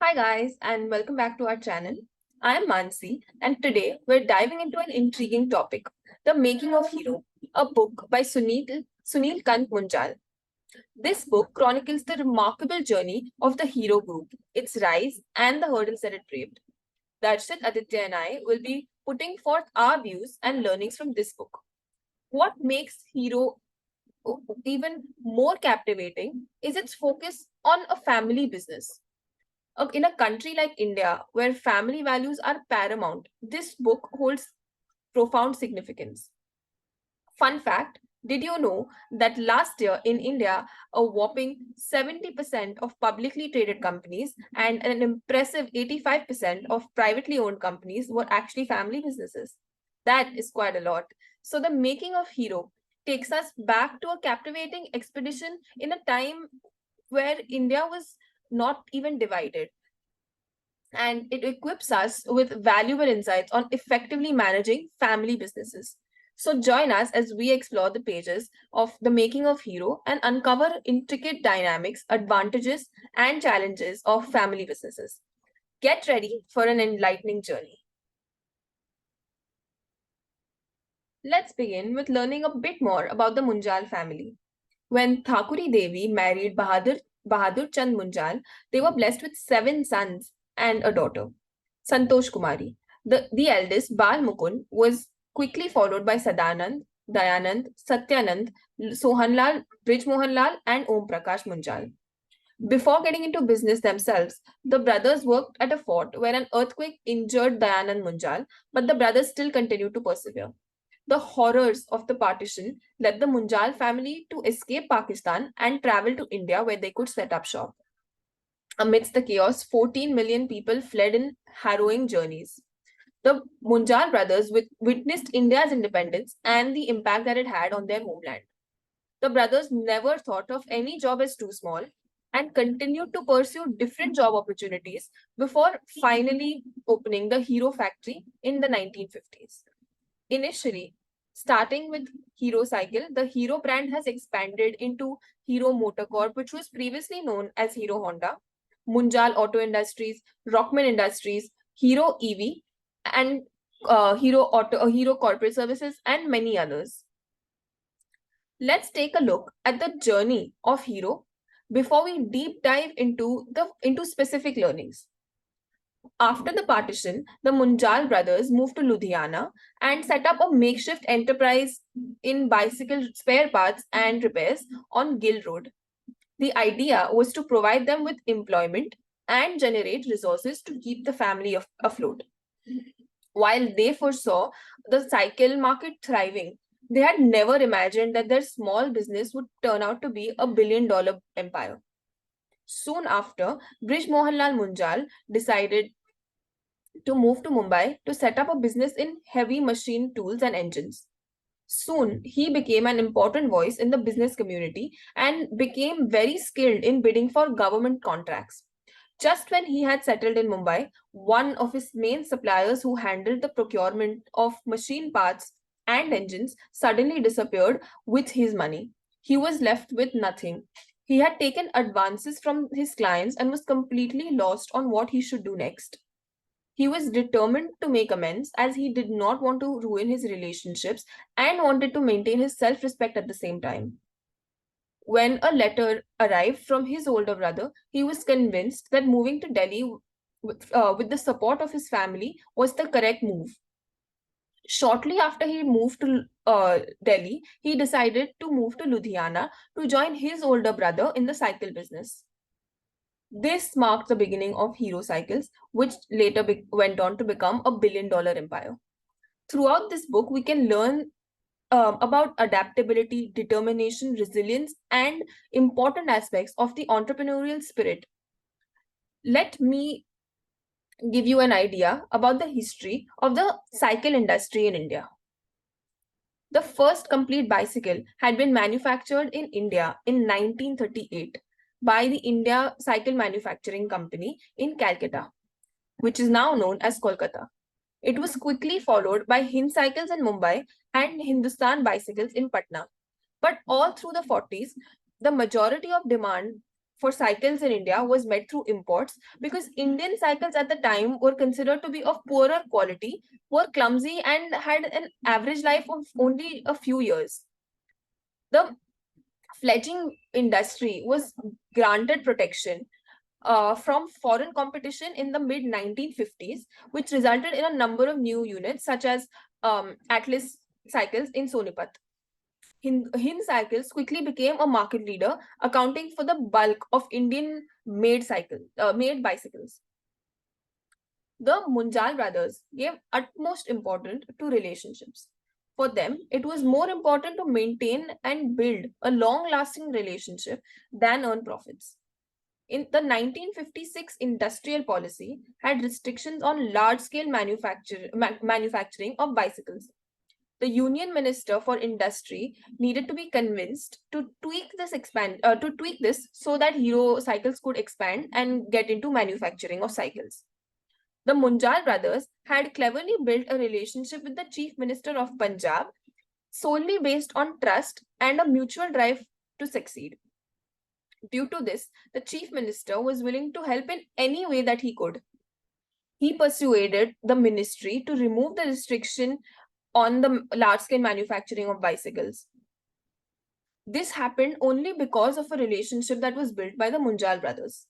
Hi guys, and welcome back to our channel. I am Mansi, and today we're diving into an intriguing topic, The Making of Hero, a book by Sunil Kant Munjal. This book chronicles the remarkable journey of the Hero Group, its rise, and the hurdles that it braved. Darshit, Aditya, and I will be putting forth our views and learnings from this book. What makes Hero even more captivating is its focus on a family business. In a country like India, where family values are paramount, this book holds profound significance. Fun fact, did you know that last year in India, a whopping 70% of publicly traded companies and an impressive 85% of privately owned companies were actually family businesses? That is quite a lot. So, the making of Hero takes us back to a captivating expedition in a time where India was not even divided, and it equips us with valuable insights on effectively managing family businesses. So, join us as we explore the pages of The Making of Hero and uncover intricate dynamics, advantages, and challenges of family businesses. Get ready for an enlightening journey. Let's begin with learning a bit more about the Munjal family. When Thakuri Devi married Bahadur Chand Munjal, they were blessed with seven sons and a daughter, Santosh Kumari. The eldest, Bal Mukund, was quickly followed by Sadanand, Dayanand, Satyanand, Sohanlal, Brij Mohanlal, and Om Prakash Munjal. Before getting into business themselves, the brothers worked at a fort where an earthquake injured Dayanand Munjal, but the brothers still continued to persevere. The horrors of the partition led the Munjal family to escape Pakistan and travel to India where they could set up shop. Amidst the chaos, 14 million people fled in harrowing journeys. The Munjal brothers witnessed India's independence and the impact that it had on their homeland. The brothers never thought of any job as too small and continued to pursue different job opportunities before finally opening the Hero factory in the 1950s. Initially, starting with Hero Cycle, the Hero brand has expanded into Hero Motor Corp, which was previously known as Hero Honda, Munjal Auto Industries, Rockman Industries, Hero EV, and Hero Corporate Services, and many others. Let's take a look at the journey of Hero before we deep dive into specific learnings. After the partition, the Munjal brothers moved to Ludhiana and set up a makeshift enterprise in bicycle spare parts and repairs on Gill Road. The idea was to provide them with employment and generate resources to keep the family afloat. While they foresaw the cycle market thriving, they had never imagined that their small business would turn out to be $1 billion empire. Soon after, Brij Mohanlal Munjal decided to move to Mumbai to set up a business in heavy machine tools and engines. Soon, he became an important voice in the business community and became very skilled in bidding for government contracts. Just when he had settled in Mumbai, one of his main suppliers who handled the procurement of machine parts and engines suddenly disappeared with his money. He was left with nothing. He had taken advances from his clients and was completely lost on what he should do next. He was determined to make amends as he did not want to ruin his relationships and wanted to maintain his self respect at the same time. When a letter arrived from his older brother, he was convinced that moving to Delhi with the support of his family was the correct move. Shortly after he moved to Delhi, he decided to move to Ludhiana to join his older brother in the cycle business. This marked the beginning of Hero Cycles, which later went on to become a $1 billion empire. Throughout this book, we can learn about adaptability, determination, resilience, and important aspects of the entrepreneurial spirit. Let me give you an idea about the history of the cycle industry in India. The first complete bicycle had been manufactured in India in 1938 by the India Cycle Manufacturing Company in Calcutta, which is now known as Kolkata. It was quickly followed by Hind Cycles in Mumbai and Hindustan Bicycles in Patna. But all through the 40s, the majority of demand for cycles in India was met through imports because Indian cycles at the time were considered to be of poorer quality, were clumsy, and had an average life of only a few years. The fledgling industry was granted protection from foreign competition in the mid 1950s, which resulted in a number of new units such as Atlas cycles in Sonipat. Hind cycles quickly became a market leader, accounting for the bulk of Indian made bicycles. The Munjal brothers gave utmost importance to relationships. For them, it was more important to maintain and build a long lasting relationship than earn profits. In the 1956 industrial policy had restrictions on large scale manufacturing of bicycles. The Union Minister for Industry needed to be convinced to tweak this so that Hero cycles could expand and get into manufacturing of cycles. The Munjal brothers had cleverly built a relationship with the Chief Minister of Punjab solely based on trust and a mutual drive to succeed. Due to this, the Chief Minister was willing to help in any way that he could. He persuaded the ministry to remove the restriction on the large scale manufacturing of bicycles. This happened only because of a relationship that was built by the Munjal brothers.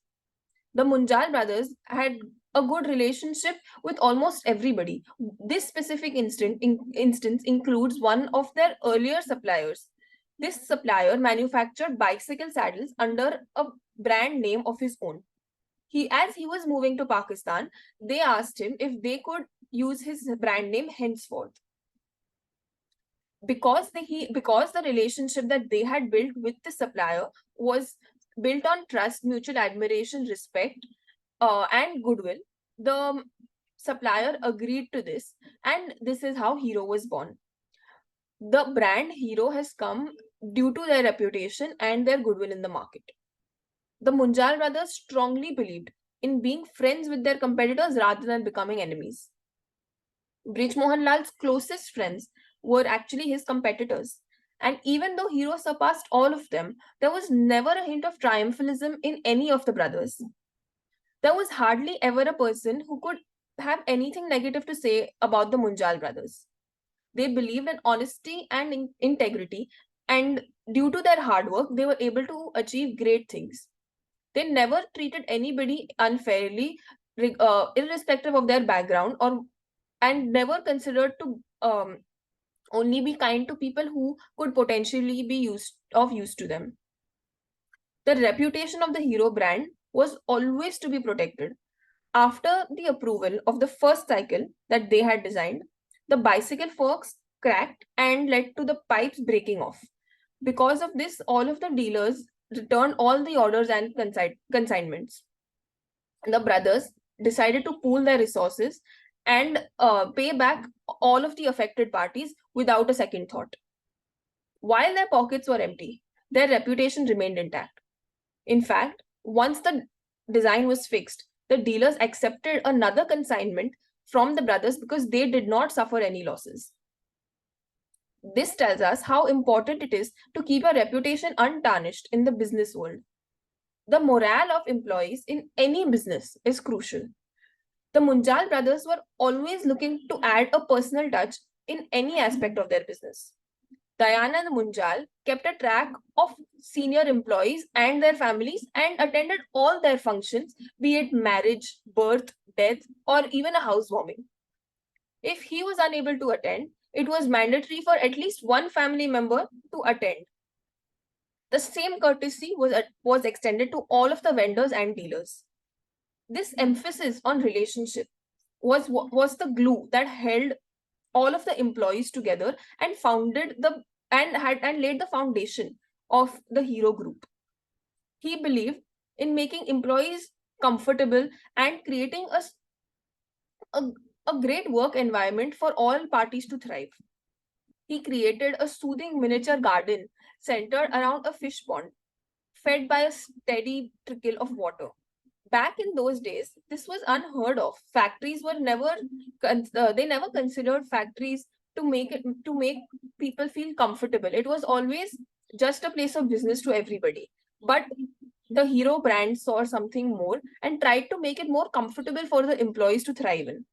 The Munjal brothers had a good relationship with almost everybody. This specific instance includes one of their earlier suppliers. This supplier manufactured bicycle saddles under a brand name of his own. As he was moving to Pakistan, they asked him if they could use his brand name henceforth. Because the relationship that they had built with the supplier was built on trust, mutual admiration, respect, and goodwill, the supplier agreed to this, and this is how Hero was born. The brand Hero has come due to their reputation and their goodwill in the market. The Munjal brothers strongly believed in being friends with their competitors rather than becoming enemies. Brij Mohan Lal's closest friends were actually his competitors. And even though Hero surpassed all of them, there was never a hint of triumphalism in any of the brothers. There was hardly ever a person who could have anything negative to say about the Munjal brothers. They believed in honesty and integrity, and due to their hard work, they were able to achieve great things. They never treated anybody unfairly, irrespective of their background, and never considered to only be kind to people who could potentially be of use to them. The reputation of the Hero brand was always to be protected. After the approval of the first cycle that they had designed, the bicycle forks cracked and led to the pipes breaking off. Because of this, all of the dealers returned all the orders and consignments. The brothers decided to pool their resources and pay back all of the affected parties without a second thought. While their pockets were empty, their reputation remained intact. In fact, once the design was fixed, the dealers accepted another consignment from the brothers because they did not suffer any losses. This tells us how important it is to keep a reputation untarnished in the business world. The morale of employees in any business is crucial. The Munjal brothers were always looking to add a personal touch in any aspect of their business. Dayanand Munjal kept a track of senior employees and their families and attended all their functions, be it marriage, birth, death, or even a housewarming. If he was unable to attend, it was mandatory for at least one family member to attend. The same courtesy was extended to all of the vendors and dealers. This emphasis on relationship was the glue that held all of the employees together and laid the foundation of the Hero group. He believed in making employees comfortable and creating a great work environment for all parties to thrive. He created a soothing miniature garden centered around a fish pond, fed by a steady trickle of water. Back in those days, this was unheard of. Factories were they never considered factories to make people feel comfortable. It was always just a place of business to everybody. But The Hero brand saw something more and tried to make it more comfortable for the employees to thrive in.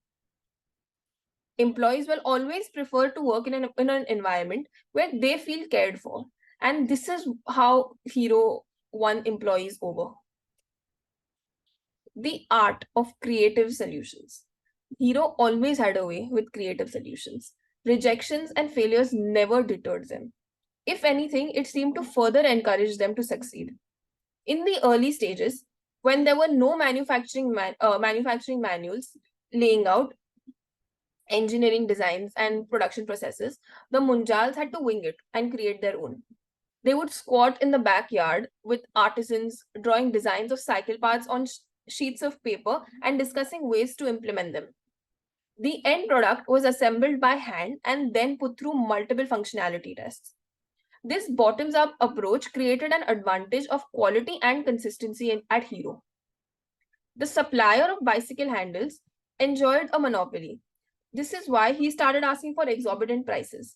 Employees will always prefer to work in an environment where they feel cared for. And this is how Hero won employees over. The art of creative solutions. Hero always had a way with creative solutions. Rejections and failures never deterred them. If anything, it seemed to further encourage them to succeed. In the early stages, when there were no manufacturing manuals laying out engineering designs and production processes, the Munjals had to wing it and create their own. They would squat in the backyard with artisans drawing designs of cycle parts on sheets of paper and discussing ways to implement them. The end product was assembled by hand and then put through multiple functionality tests. This bottoms up approach created an advantage of quality and consistency at Hero. The supplier of bicycle handles enjoyed a monopoly. This is why he started asking for exorbitant prices.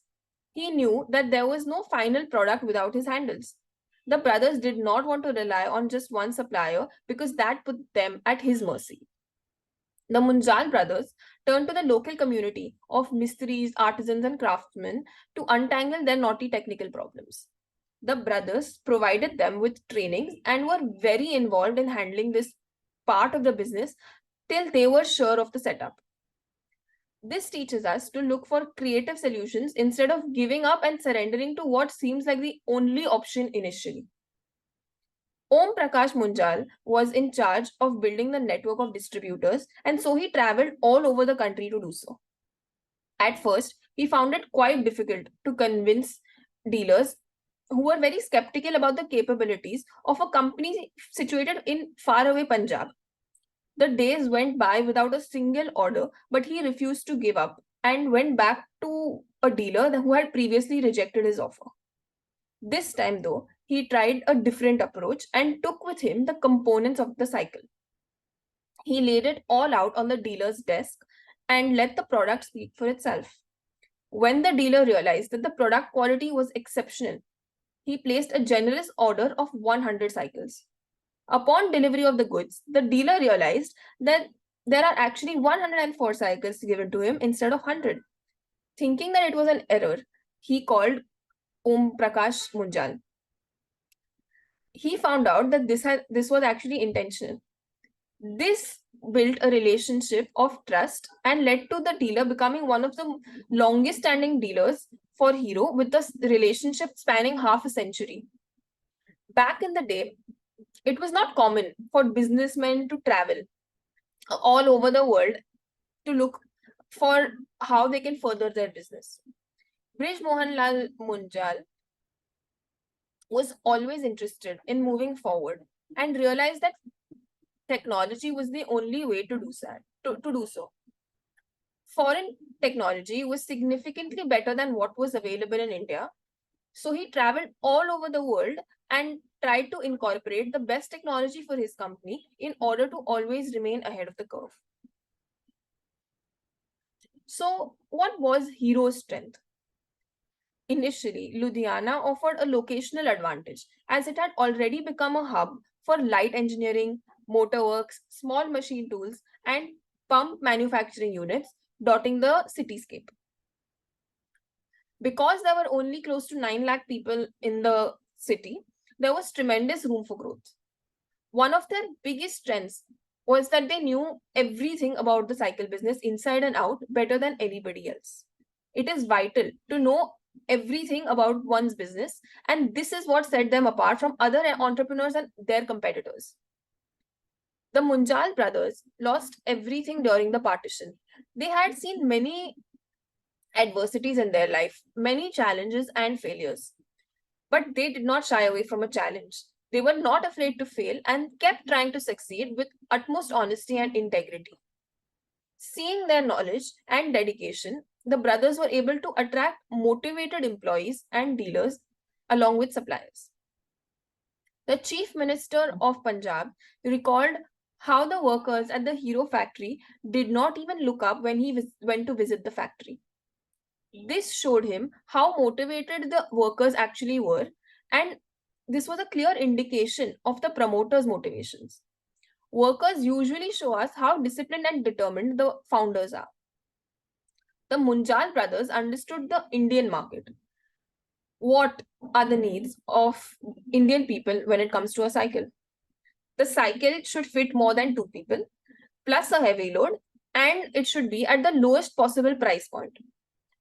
He knew that there was no final product without his handles. The brothers did not want to rely on just one supplier because that put them at his mercy. The Munjal brothers turned to the local community of mistris, artisans, and craftsmen to untangle their knotty technical problems. The brothers provided them with trainings and were very involved in handling this part of the business till they were sure of the setup. This teaches us to look for creative solutions instead of giving up and surrendering to what seems like the only option initially. Om Prakash Munjal was in charge of building the network of distributors, and so he traveled all over the country to do so. At first, he found it quite difficult to convince dealers who were very skeptical about the capabilities of a company situated in faraway Punjab. The days went by without a single order, but he refused to give up and went back to a dealer who had previously rejected his offer. This time, though, he tried a different approach and took with him the components of the cycle. He laid it all out on the dealer's desk and let the product speak for itself. When the dealer realized that the product quality was exceptional, he placed a generous order of 100 cycles. Upon delivery of the goods, the dealer realized that there are actually 104 cycles given to him instead of 100. Thinking that it was an error, he called Om Prakash Munjal. He found out that this was actually intentional. This built a relationship of trust and led to the dealer becoming one of the longest standing dealers for Hero, with the relationship spanning half a century. Back in the day, it was not common for businessmen to travel all over the world to look for how they can further their business. Brij Mohanlal Munjal was always interested in moving forward and realized that technology was the only way to do so. Foreign technology was significantly better than what was available in India. So he traveled all over the world and tried to incorporate the best technology for his company in order to always remain ahead of the curve. So, what was Hero's strength? Initially, Ludhiana offered a locational advantage as it had already become a hub for light engineering, motorworks, small machine tools, and pump manufacturing units dotting the cityscape. Because there were only close to 9 lakh people in the city, there was tremendous room for growth. One of their biggest strengths was that they knew everything about the cycle business inside and out better than anybody else. It is vital to know everything about one's business, and this is what set them apart from other entrepreneurs and their competitors. The Munjal brothers lost everything during the partition. They had seen many adversities in their life, many challenges and failures. But they did not shy away from a challenge. They were not afraid to fail and kept trying to succeed with utmost honesty and integrity. Seeing their knowledge and dedication, the brothers were able to attract motivated employees and dealers along with suppliers. The Chief Minister of Punjab recalled how the workers at the Hero factory did not even look up when he went to visit the factory. This showed him how motivated the workers actually were, and this was a clear indication of the promoter's motivations. Workers usually show us how disciplined and determined the founders are. The Munjal brothers understood the Indian market. What are the needs of Indian people when it comes to a cycle? The cycle should fit more than two people, plus a heavy load, and it should be at the lowest possible price point.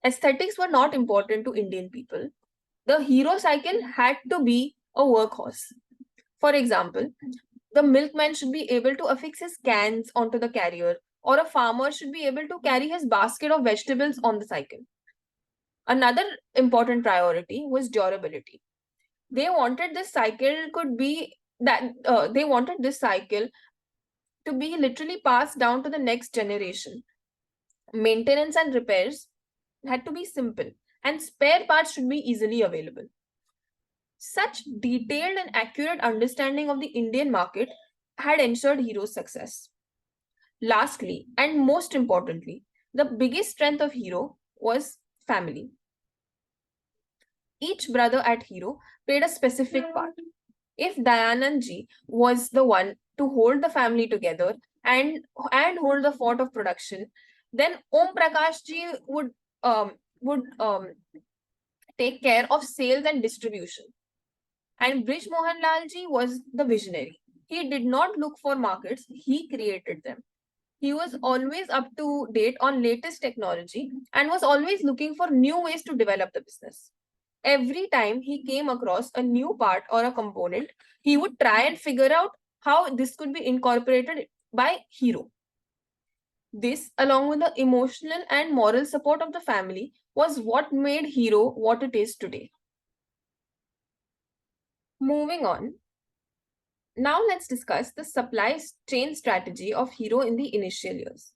Aesthetics were not important to Indian people. The hero cycle had to be a workhorse. For example, the milkman should be able to affix his cans onto the carrier, or a farmer should be able to carry his basket of vegetables on the cycle. Another important priority was durability. They wanted this cycle could be that they wanted this cycle to be literally passed down to the next generation. Maintenance and repairs had to be simple, and spare parts should be easily available. Such detailed and accurate understanding of the Indian market had ensured Hero's success. Lastly, and most importantly, the biggest strength of Hero was family. Each brother at Hero played a specific part. If Dayanandji was the one to hold the family together and hold the fort of production, then Om Prakash ji would take care of sales and distribution. And Brij Mohan Lal ji was the visionary. He did not look for markets, he created them. He was always up to date on latest technology and was always looking for new ways to develop the business. Every time he came across a new part or a component, he would try and figure out how this could be incorporated by Hero. This, along with the emotional and moral support of the family, was what made Hero what it is today. Moving on, now let's discuss the supply chain strategy of Hero in the initial years.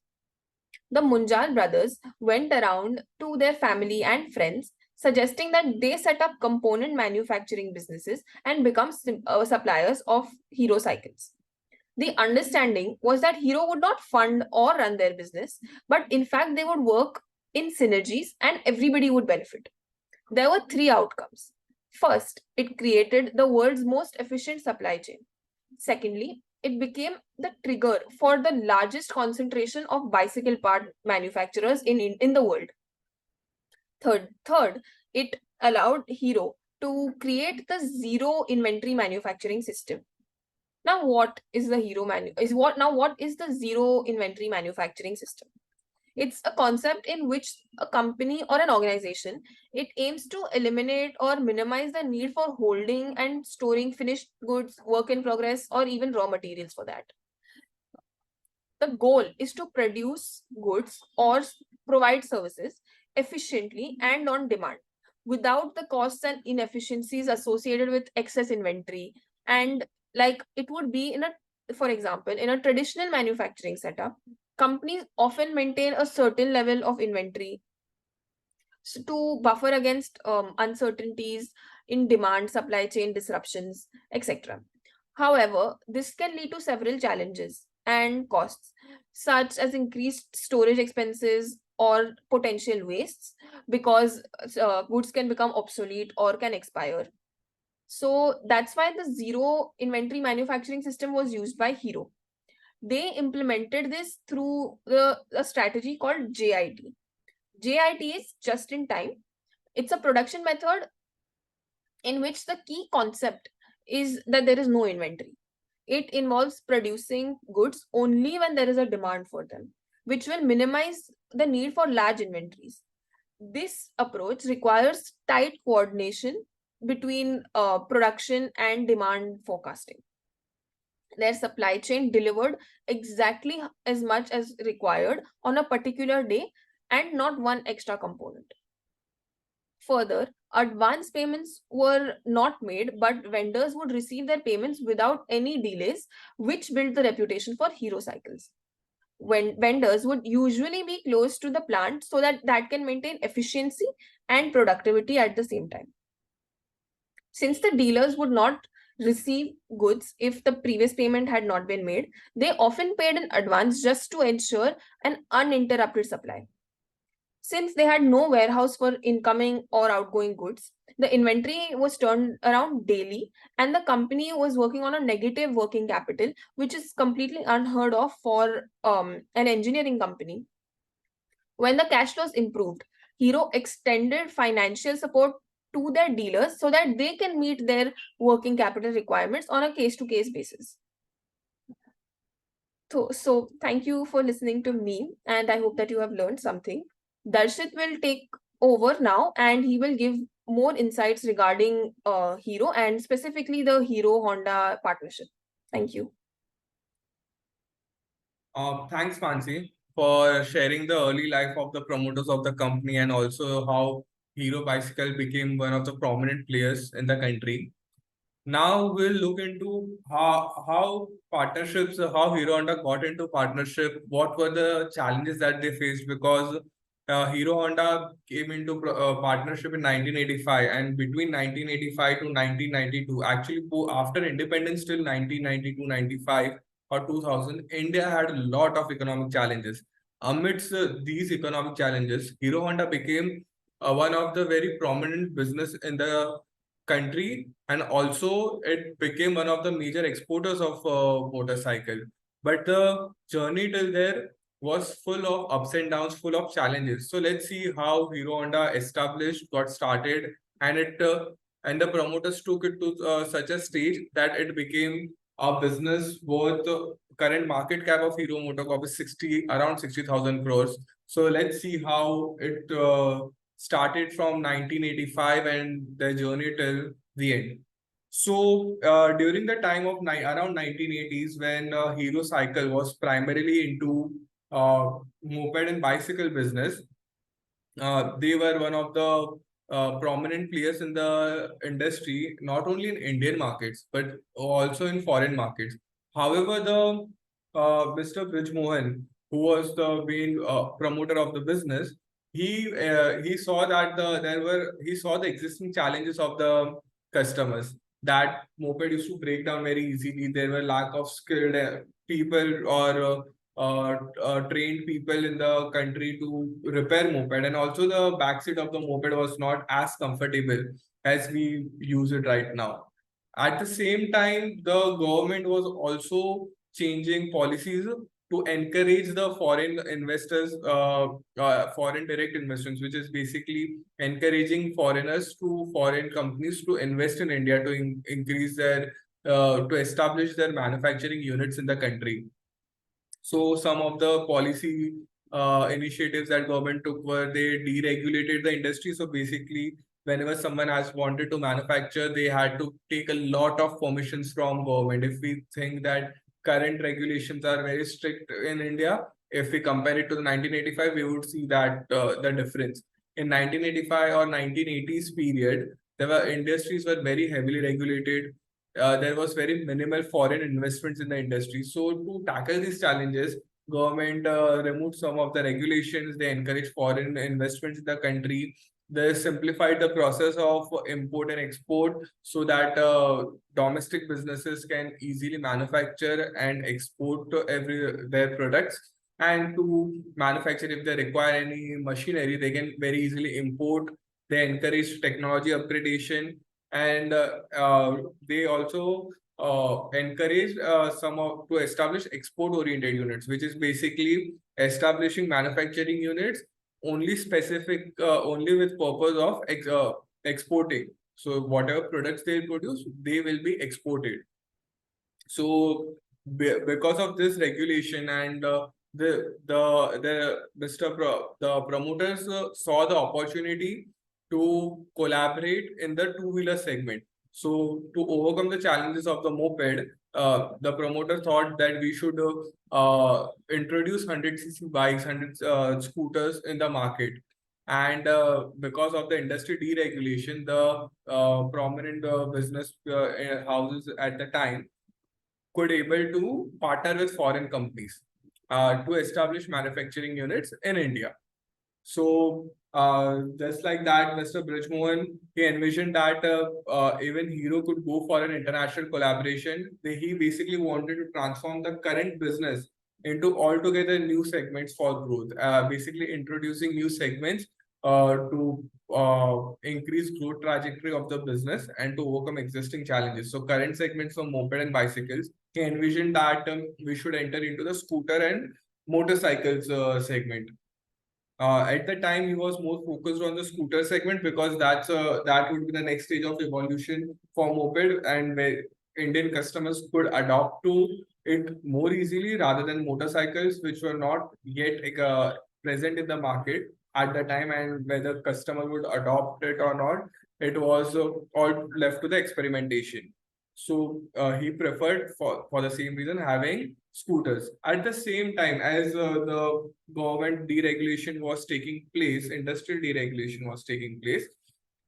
The Munjal brothers went around to their family and friends suggesting that they set up component manufacturing businesses and become suppliers of Hero cycles. The understanding was that Hero would not fund or run their business, but in fact, they would work in synergies and everybody would benefit. There were three outcomes. First, it created the world's most efficient supply chain. Secondly, it became the trigger for the largest concentration of bicycle part manufacturers in the world. Third, it allowed Hero to create the zero inventory manufacturing system. Now, what is the what is the zero inventory manufacturing system? It's a concept in which a company or an organization, it aims to eliminate or minimize the need for holding and storing finished goods, work in progress, or even raw materials for that. The goal is to produce goods or provide services efficiently and on demand without the costs and inefficiencies associated with excess inventory. And like it would be for example, in a traditional manufacturing setup, companies often maintain a certain level of inventory to buffer against uncertainties in demand, supply chain disruptions, etc. However, this can lead to several challenges and costs, such as increased storage expenses or potential wastes, because goods can become obsolete or can expire. So that's why the zero inventory manufacturing system was used by Hero. They implemented this through a strategy called JIT. JIT is just in time. It's a production method in which the key concept is that there is no inventory. It involves producing goods only when there is a demand for them, which will minimize the need for large inventories. This approach requires tight coordination between production and demand forecasting. Their supply chain delivered exactly as much as required on a particular day and not one extra component. Further, advance payments were not made, but vendors would receive their payments without any delays, which built the reputation for Hero cycles. When vendors would usually be close to the plant so that can maintain efficiency and productivity at the same time. Since the dealers would not receive goods if the previous payment had not been made, they often paid in advance just to ensure an uninterrupted supply. Since they had no warehouse for incoming or outgoing goods, the inventory was turned around daily, and the company was working on a negative working capital, which is completely unheard of for an engineering company. When the cash flows improved, Hero extended financial support to their dealers so that they can meet their working capital requirements on a case to case basis. So thank you for listening to me, and I hope that you have learned something. Darshit will take over now, and he will give more insights regarding Hero and specifically the Hero Honda partnership. Thank you. Thanks, Mansi, for sharing the early life of the promoters of the company and also how Hero Bicycle became one of the prominent players in the country. Now we'll look into how partnerships, how Hero Honda got into partnership, what were the challenges that they faced, because Hero Honda came into partnership in 1985, and between 1985 to 1992, actually after independence till 1992-95 or 2000, India had a lot of economic challenges. Amidst these economic challenges, Hero Honda became one of the very prominent business in the country, and also it became one of the major exporters of motorcycle. But the journey till there was full of ups and downs, full of challenges. So let's see how Hero Honda established, got started, and and the promoters took it to such a stage that it became a business worth current market cap of Hero MotoCorp is around 60,000 crores. So let's see how it started from 1985 and their journey till the end. So during the time of around 1980s, when Hero Cycle was primarily into moped and bicycle business, they were one of the prominent players in the industry, not only in Indian markets, but also in foreign markets. However, the Mr. Brij Mohan, who was the main promoter of the business, he saw that he saw the existing challenges of the customers, that moped used to break down very easily. There were lack of skilled people or trained people in the country to repair moped, and also the backseat of the moped was not as comfortable as we use it right now. At the same time, the government was also changing policies to encourage the foreign investors, foreign direct investments, which is basically encouraging foreign companies to invest in India to increase their, to establish their manufacturing units in the country. So some of the policy initiatives that government took were they deregulated the industry. So basically, whenever someone has wanted to manufacture, they had to take a lot of permissions from government. If we think that current regulations are very strict in India, if we compare it to the 1985, we would see that the difference. In 1985 or 1980s period, there were industries were very heavily regulated. There was very minimal foreign investments in the industry. So to tackle these challenges, government removed some of the regulations. They encouraged foreign investments in the country. They simplified the process of import and export so that domestic businesses can easily manufacture and export their products. And to manufacture, if they require any machinery, they can very easily import. They encourage technology upgradation, and they also encourage to establish export oriented units, which is basically establishing manufacturing units only with purpose of exporting. So whatever products they produce, they will be exported. So because of this regulation, and the promoters saw the opportunity to collaborate in the two-wheeler segment. So to overcome the challenges of the moped, the promoter thought that we should introduce 100cc bikes, 100 scooters in the market. And because of the industry deregulation, the prominent business houses at the time could able to partner with foreign companies to establish manufacturing units in India. So just like that, Mr. Brijmohan, he envisioned that even Hero could go for an international collaboration. He basically wanted to transform the current business into altogether new segments for growth, basically introducing new segments to increase growth trajectory of the business and to overcome existing challenges. So current segments for moped and bicycles, he envisioned that we should enter into the scooter and motorcycles segment. At the time, he was more focused on the scooter segment because that would be the next stage of evolution for moped, and where Indian customers could adopt to it more easily rather than motorcycles, which were not yet present in the market at the time, and whether customer would adopt it or not, it was all left to the experimentation. So he preferred for the same reason having scooters. At the same time as the government deregulation was taking place, industrial deregulation was taking place,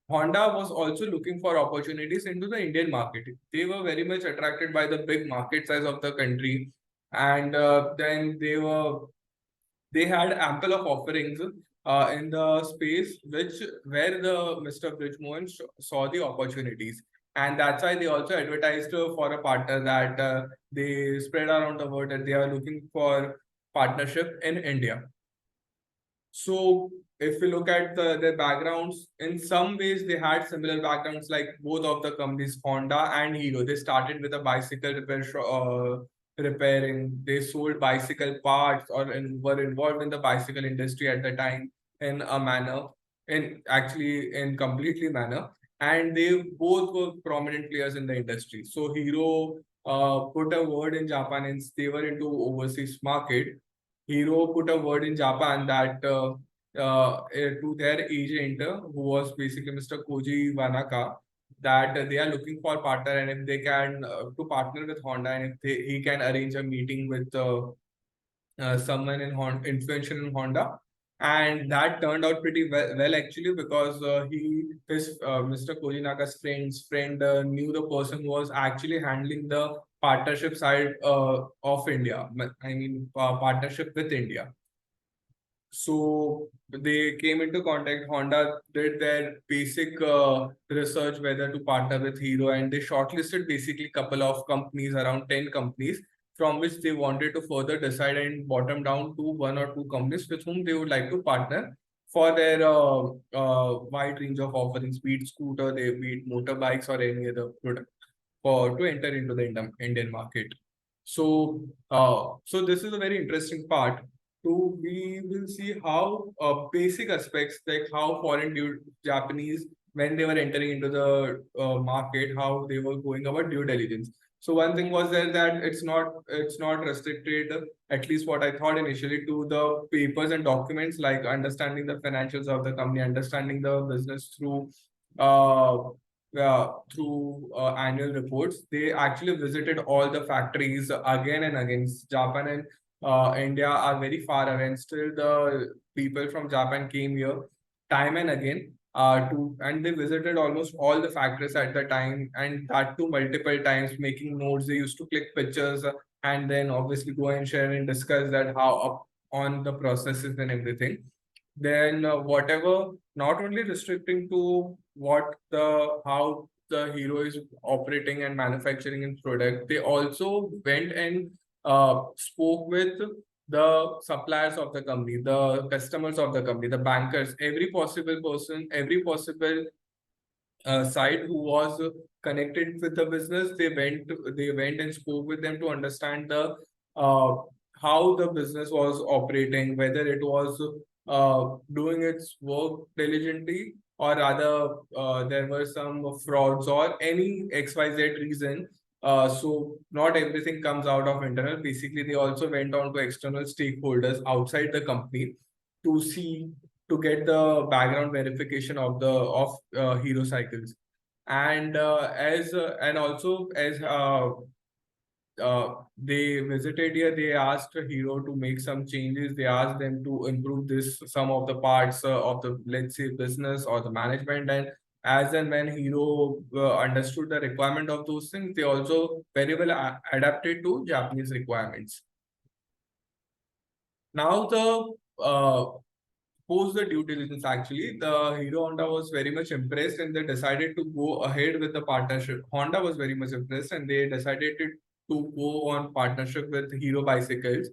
Honda was also looking for opportunities into the Indian market. They were very much attracted by the big market size of the country, and then they had ample of offerings in the space which where the Mr. Bridgemohan saw the opportunities. And that's why they also advertised for a partner that they spread around the word that they are looking for partnership in India. So if we look at their backgrounds, in some ways they had similar backgrounds like both of the companies, Honda and Hero. They started with a bicycle repairing. They sold bicycle parts were involved in the bicycle industry at the time in a manner, in completely manner. And they both were prominent players in the industry. So Hero put a word in Japan and they were into overseas market. Hero put a word in Japan that to their agent, who was basically Mr. Koji Wanaka, that they are looking for a partner, and if they can to partner with Honda, and if he can arrange a meeting with someone in Honda, influential in Honda. And that turned out pretty well actually, because his Mr. Koji Naka's friend knew the person who was actually handling the partnership side of India. I mean, partnership with India. So they came into contact. Honda did their basic research whether to partner with Hero, and they shortlisted basically couple of companies, around 10 companies, from which they wanted to further decide and bottom down to one or two companies with whom they would like to partner for their wide range of offerings, be it scooter, be it motorbikes or any other product, for to enter into the Indian market. So, so this is a very interesting part. So we will see how basic aspects like how foreign Japanese, when they were entering into the market, how they were going about due diligence. So one thing was there that it's not restricted, at least what I thought initially, to the papers and documents, like understanding the financials of the company, understanding the business uh, through annual reports. They actually visited all the factories again and again. Japan and India are very far away, and still the people from Japan came here time and again and they visited almost all the factories at the time, and that too multiple times, making notes. They used to click pictures and then obviously go and share and discuss that how up on the processes and everything. Then whatever, not only restricting to how the Hero is operating and manufacturing its product, they also went and spoke with the suppliers of the company, the customers of the company, the bankers, every possible person, every possible side who was connected with the business. They went and spoke with them to understand the uh, how the business was operating, whether it was doing its work diligently, or rather there were some frauds or any XYZ reason. So not everything comes out of internal. Basically, they also went on to external stakeholders outside the company to see, to get the background verification of the of Hero Cycles. And and also as they visited here, they asked Hero to make some changes. They asked them to improve some of the parts of the, let's say, business or the management. And as and when Hero understood the requirement of those things, they also very well adapted to Japanese requirements. Now the post the due diligence, actually, the Hero Honda was very much impressed, and they decided to go ahead with the partnership. Honda was very much impressed, and they decided to go on partnership with Hero Bicycles.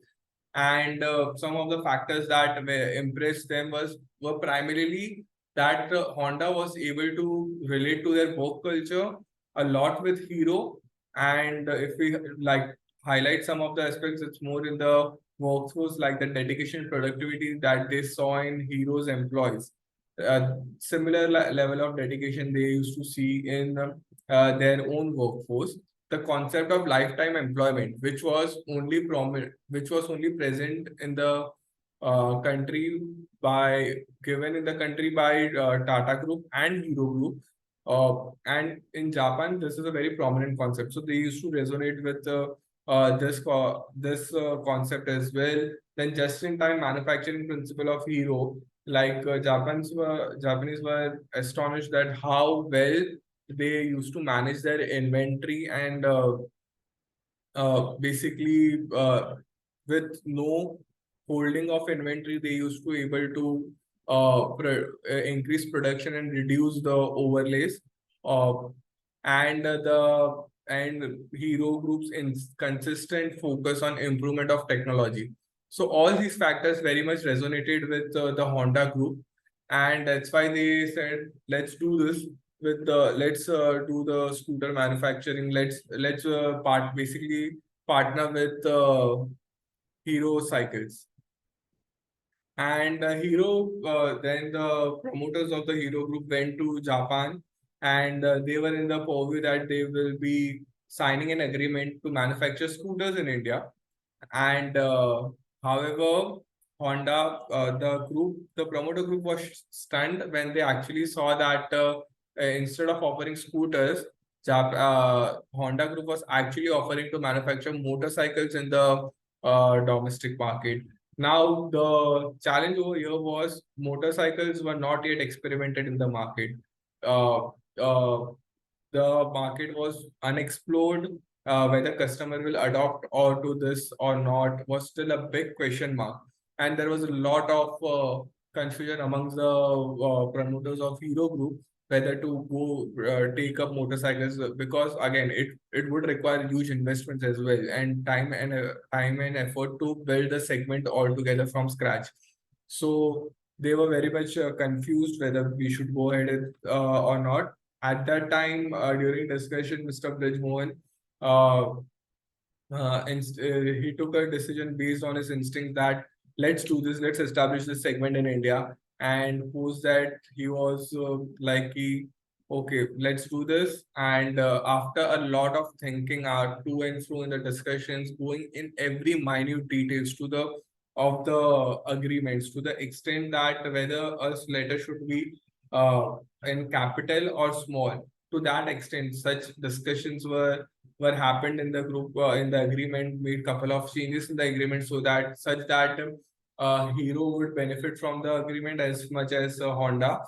And some of the factors that impressed them were primarily that Honda was able to relate to their work culture a lot with Hero. And if we like highlight some of the aspects, it's more in the workforce, like the dedication, productivity that they saw in Hero's employees. Similar level of dedication they used to see in their own workforce. The concept of lifetime employment, which was only present in the country by given in the country by Tata Group and Hero Group. And in Japan, this is a very prominent concept. So they used to resonate with this concept as well. Then just-in-time manufacturing principle of Hero, like Japanese were astonished that how well they used to manage their inventory and basically with no holding of inventory, they used to able to increase production and reduce the overlays. Uh, and the and Hero Group's consistent focus on improvement of technology. So all these factors very much resonated with the Honda Group, and that's why they said, let's do this with the let's do the scooter manufacturing. Let's basically partner with Hero Cycles. And then the promoters of the Hero Group went to Japan, and they were in the purview that they will be signing an agreement to manufacture scooters in India. And however, Honda, the promoter group was stunned when they actually saw that instead of offering scooters, Honda Group was actually offering to manufacture motorcycles in the domestic market. Now, the challenge over here was motorcycles were not yet experimented in the market. Uh, uh, the market was unexplored. Whether customer will adopt or to this or not was still a big question mark. And there was a lot of confusion amongst the promoters of Hero Group whether to go take up motorcycles because again it would require huge investments as well and time and effort to build the segment altogether from scratch. So they were very much confused whether we should go ahead or not. At that time, during discussion, Mr. Bridgemohan, uh, he took a decision based on his instinct that let's do this, let's establish this segment in India. And post that, he was okay, let's do this. And after a lot of thinking, to and fro in the discussions, going in every minute details to the of the agreements to the extent that whether a letter should be in capital or small. To that extent, such discussions were happened in the group in the agreement, made couple of changes in the agreement so that such that Hero would benefit from the agreement as much as Honda.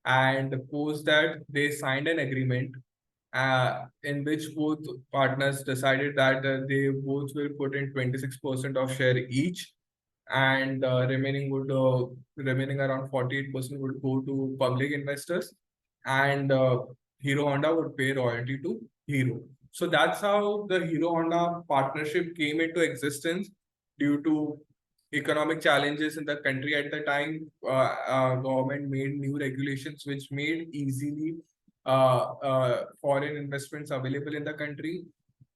And post that they signed an agreement in which both partners decided that they both will put in 26% of share each, and remaining around 48% would go to public investors, and Hero Honda would pay royalty to Hero. So that's how the Hero Honda partnership came into existence due to economic challenges in the country at the time. Government made new regulations which made easily foreign investments available in the country.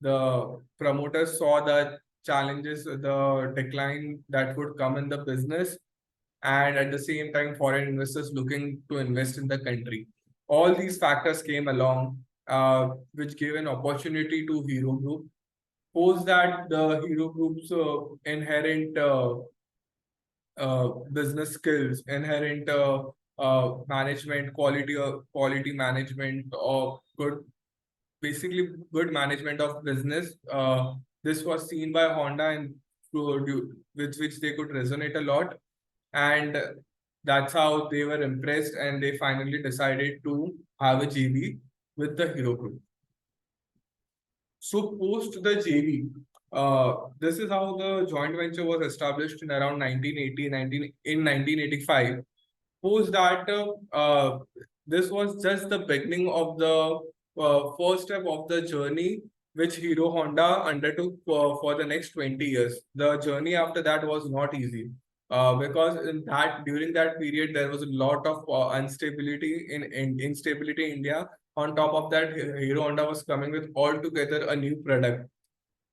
The promoters saw the challenges, the decline that would come in the business, and at the same time, foreign investors looking to invest in the country. All these factors came along, which gave an opportunity to Hero Group. Post that, the Hero Group's inherent business skills, inherent management, quality management, or basically good management of business. This was seen by Honda and with which they could resonate a lot. And that's how they were impressed and they finally decided to have a JV with the Hero Group. So post the JV, this is how the joint venture was established in around 1985. Post that, this was just the beginning of the first step of the journey which Hero Honda undertook for the next 20 years. The journey after that was not easy. Because during that period there was a lot of instability in instability in India. On top of that, Hero Honda was coming with altogether a new product,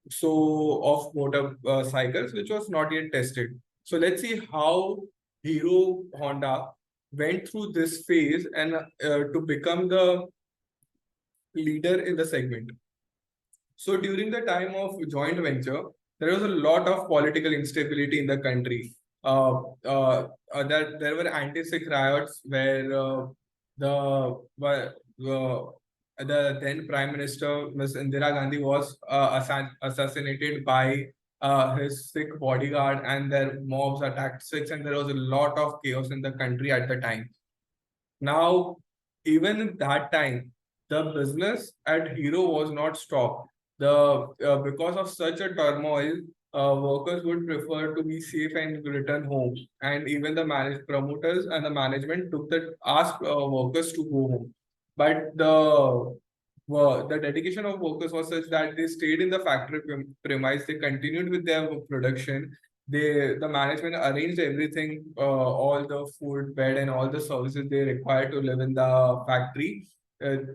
so of motor cycles, which was not yet tested. So let's see how Hero Honda went through this phase and to become the leader in the segment. So during the time of joint venture, there was a lot of political instability in the country. There were anti-Sikh riots where the the then Prime Minister Ms. Indira Gandhi was assassinated by his Sikh bodyguard, and their mobs attacked Sikhs, and there was a lot of chaos in the country at the time. Now, even in that time, the business at Hero was not stopped. Because of such a turmoil, workers would prefer to be safe and return home. And even the promoters and the management took the asked workers to go home. But the dedication of workers was such that they stayed in the factory premise. They continued with their production. The management arranged everything, all the food, bed, and all the services they required to live in the factory.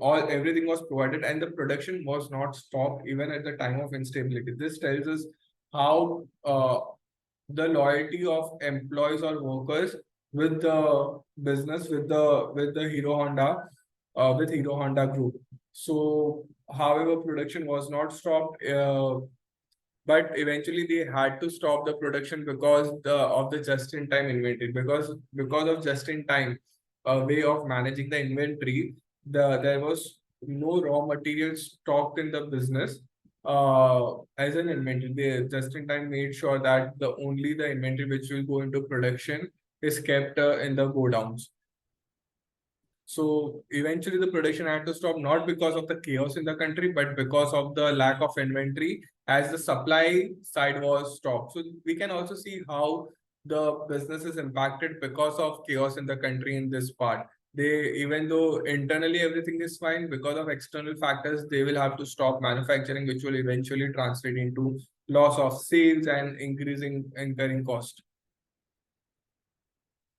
All everything was provided, and the production was not stopped even at the time of instability. This tells us how the loyalty of employees or workers with the business, with the Hero Honda, with Hero Honda Group. So, however, production was not stopped. But eventually they had to stop the production because of the just-in-time inventory. Because of just-in-time way of managing the inventory, there was no raw materials stocked in the business as an inventory. They just-in-time made sure that only the inventory which will go into production is kept in the godowns. So eventually the production had to stop, not because of the chaos in the country, but because of the lack of inventory as the supply side was stopped. So we can also see how the business is impacted because of chaos in the country in this part. Even though internally everything is fine, because of external factors, they will have to stop manufacturing, which will eventually translate into loss of sales and incurring cost.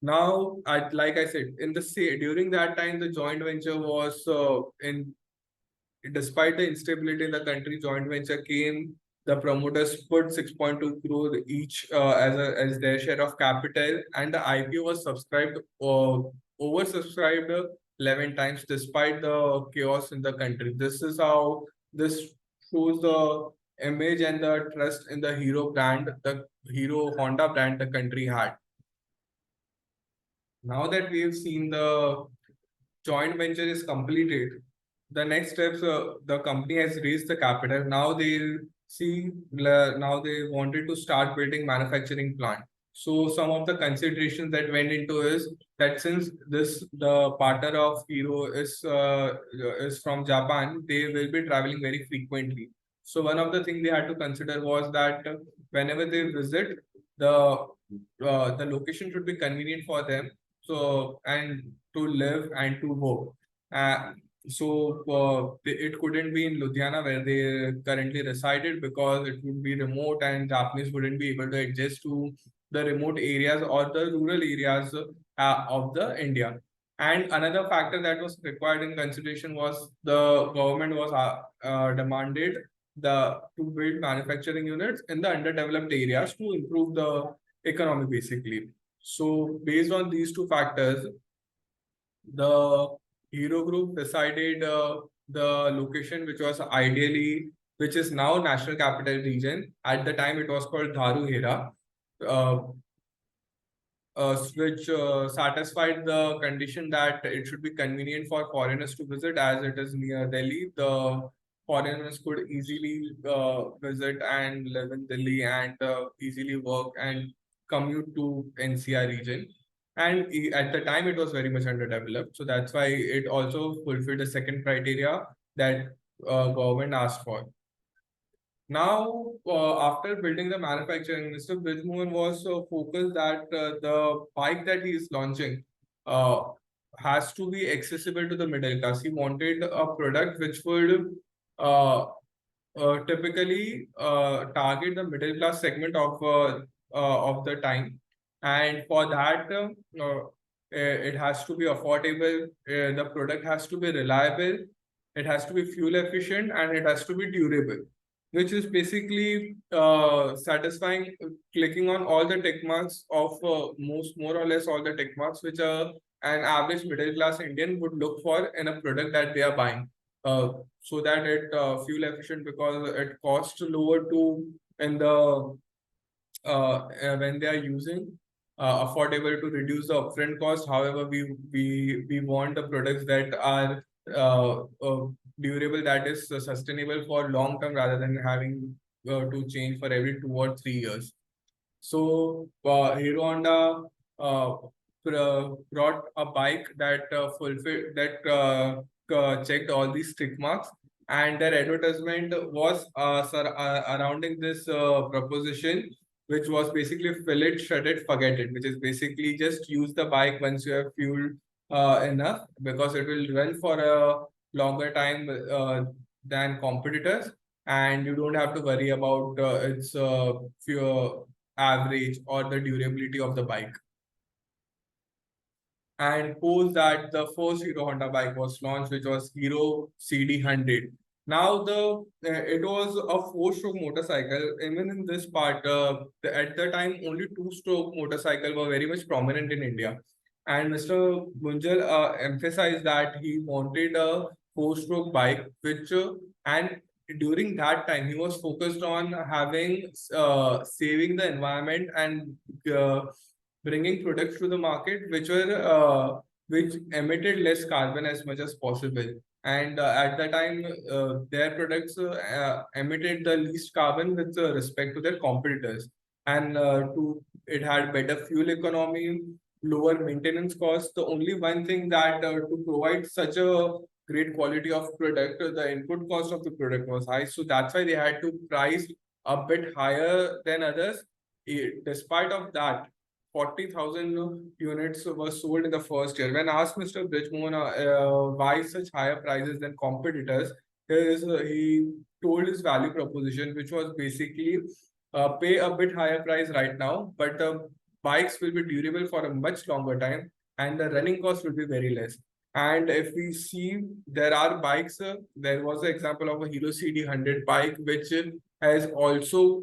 Now, like I said, during that time, the joint venture was despite the instability in the country, joint venture came. The promoters put 6.2 crore each as their share of capital, and the IPO was oversubscribed 11 times despite the chaos in the country. This shows the image and the trust in the Hero brand, the Hero Honda brand the country had. Now that we have seen the joint venture is completed, the next steps, the company has raised the capital. Now now they wanted to start building manufacturing plant. So some of the considerations that went into is that since the partner of Hero is from Japan, they will be traveling very frequently. So one of the things they had to consider was that whenever they visit, the location should be convenient for them. So, and to live and to work. It couldn't be in Ludhiana where they currently resided, because it would be remote and Japanese wouldn't be able to adjust to the remote areas or the rural areas of the India. And another factor that was required in consideration was the government was demanded to build manufacturing units in the underdeveloped areas to improve the economy basically. So based on these two factors, the Hero Group decided the location which is now National Capital Region. At the time, it was called Dharuhera, uh, which satisfied the condition that it should be convenient for foreigners to visit, as it is near Delhi. The foreigners could easily visit and live in Delhi and easily work and commute to NCR region. And at the time, it was very much underdeveloped. So that's why it also fulfilled the second criteria that government asked for. Now, after building the manufacturing, Mr. Bijmohan was focused that the bike that he is launching uh, has to be accessible to the middle class. He wanted a product which would uh, typically target the middle class segment of the time, and for that it has to be affordable. The product has to be reliable. It has to be fuel efficient, and it has to be durable, which is basically satisfying, clicking on all the tick marks of more or less all the tick marks which an average middle class Indian would look for in a product that they are buying. So that it fuel efficient because it costs lower to in the when they are using, affordable to reduce the upfront cost. However, we want the products that are durable, that is sustainable for long term rather than having to change for every 2 or 3 years. So Hero Honda brought a bike that fulfilled that checked all these tick marks, and their advertisement was surrounding this proposition, which was basically fill it, shred it, forget it, which is basically just use the bike once you have fueled enough, because it will run for a longer time than competitors, and you don't have to worry about its fuel average or the durability of the bike. And post that, the first Hero Honda bike was launched, which was Hero CD100. Now it was a four-stroke motorcycle. Even in this part, at the time, only two-stroke motorcycle were very much prominent in India. And Mr. Munjal emphasized that he wanted a four-stroke bike, which and during that time he was focused on having saving the environment and bringing products to the market which emitted less carbon as much as possible. And at the time, their products emitted the least carbon with respect to their competitors. And it had better fuel economy, lower maintenance costs. The only one thing that to provide such a great quality of product, the input cost of the product was high. So that's why they had to price a bit higher than others. Despite of that, 40,000 units were sold in the first year. When asked Mr. Brijmohan why such higher prices than competitors, he told his value proposition, which was basically pay a bit higher price right now, but the bikes will be durable for a much longer time, and the running cost will be very less. And if we see, there are bikes, there was an example of a Hero CD100 bike, which has also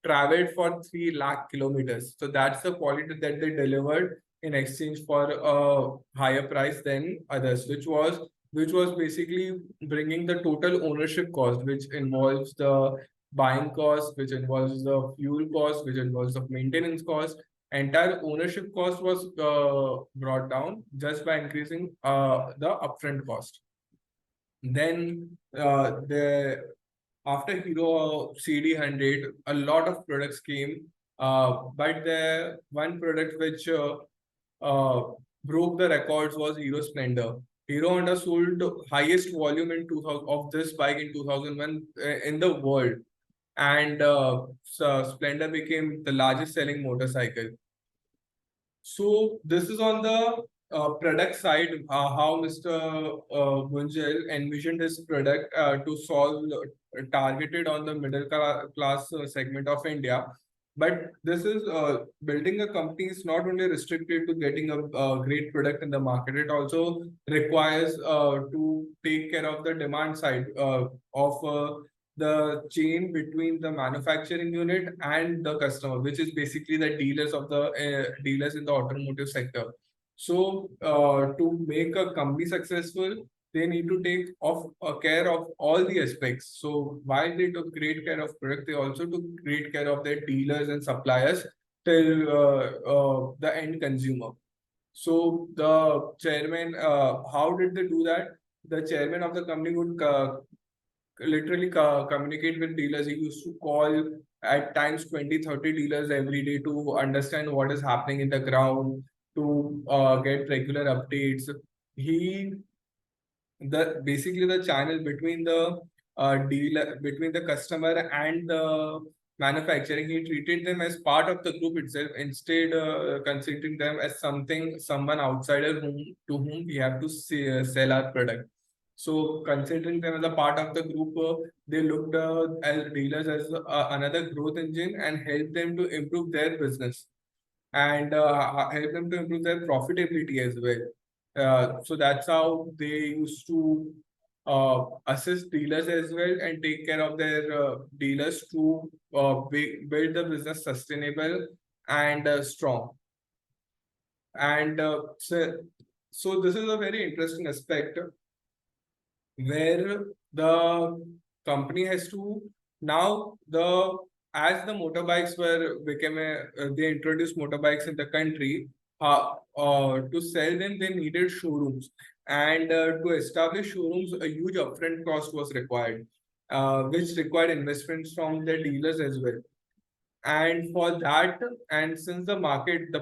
traveled for 3 lakh kilometers. So that's the quality that they delivered in exchange for a higher price than others, which was basically bringing the total ownership cost, which involves the buying cost, which involves the fuel cost, which involves the maintenance cost. Entire ownership cost was brought down just by increasing the upfront cost. Then after Hero CD100, a lot of products came, but the one product which broke the records was Hero Splendor. Hero Honda sold highest volume in 2000 of this bike in 2001 in the world, and so Splendor became the largest selling motorcycle. So this is on the product side, how Mr. Bunjel envisioned his product to solve targeted on the middle class segment of India. But this is building a company is not only restricted to getting a great product in the market. It also requires to take care of the demand side of the chain between the manufacturing unit and the customer, which is basically the dealers of the dealers in the automotive sector. So to make a company successful, they need to take care of all the aspects. So while they took great care of product, they also took great care of their dealers and suppliers till the end consumer. So the chairman, how did they do that? The chairman of the company would literally communicate with dealers. He used to call at times 20-30 dealers every day to understand what is happening in the ground, to get regular updates. He basically the channel between the dealer, between the customer and the manufacturing. He treated them as part of the group itself, instead considering them as someone outsider to whom we have to sell our product. So considering them as a part of the group, they looked at dealers as another growth engine and help them to improve their business and help them to improve their profitability as well. So that's how they used to assist dealers as well and take care of their dealers to build the business sustainable and strong. And so this is a very interesting aspect where the company has to now the as the motorbikes were became they introduced motorbikes in the country, to sell them they needed showrooms, and to establish showrooms a huge upfront cost was required, which required investments from the dealers as well. And for that, and since the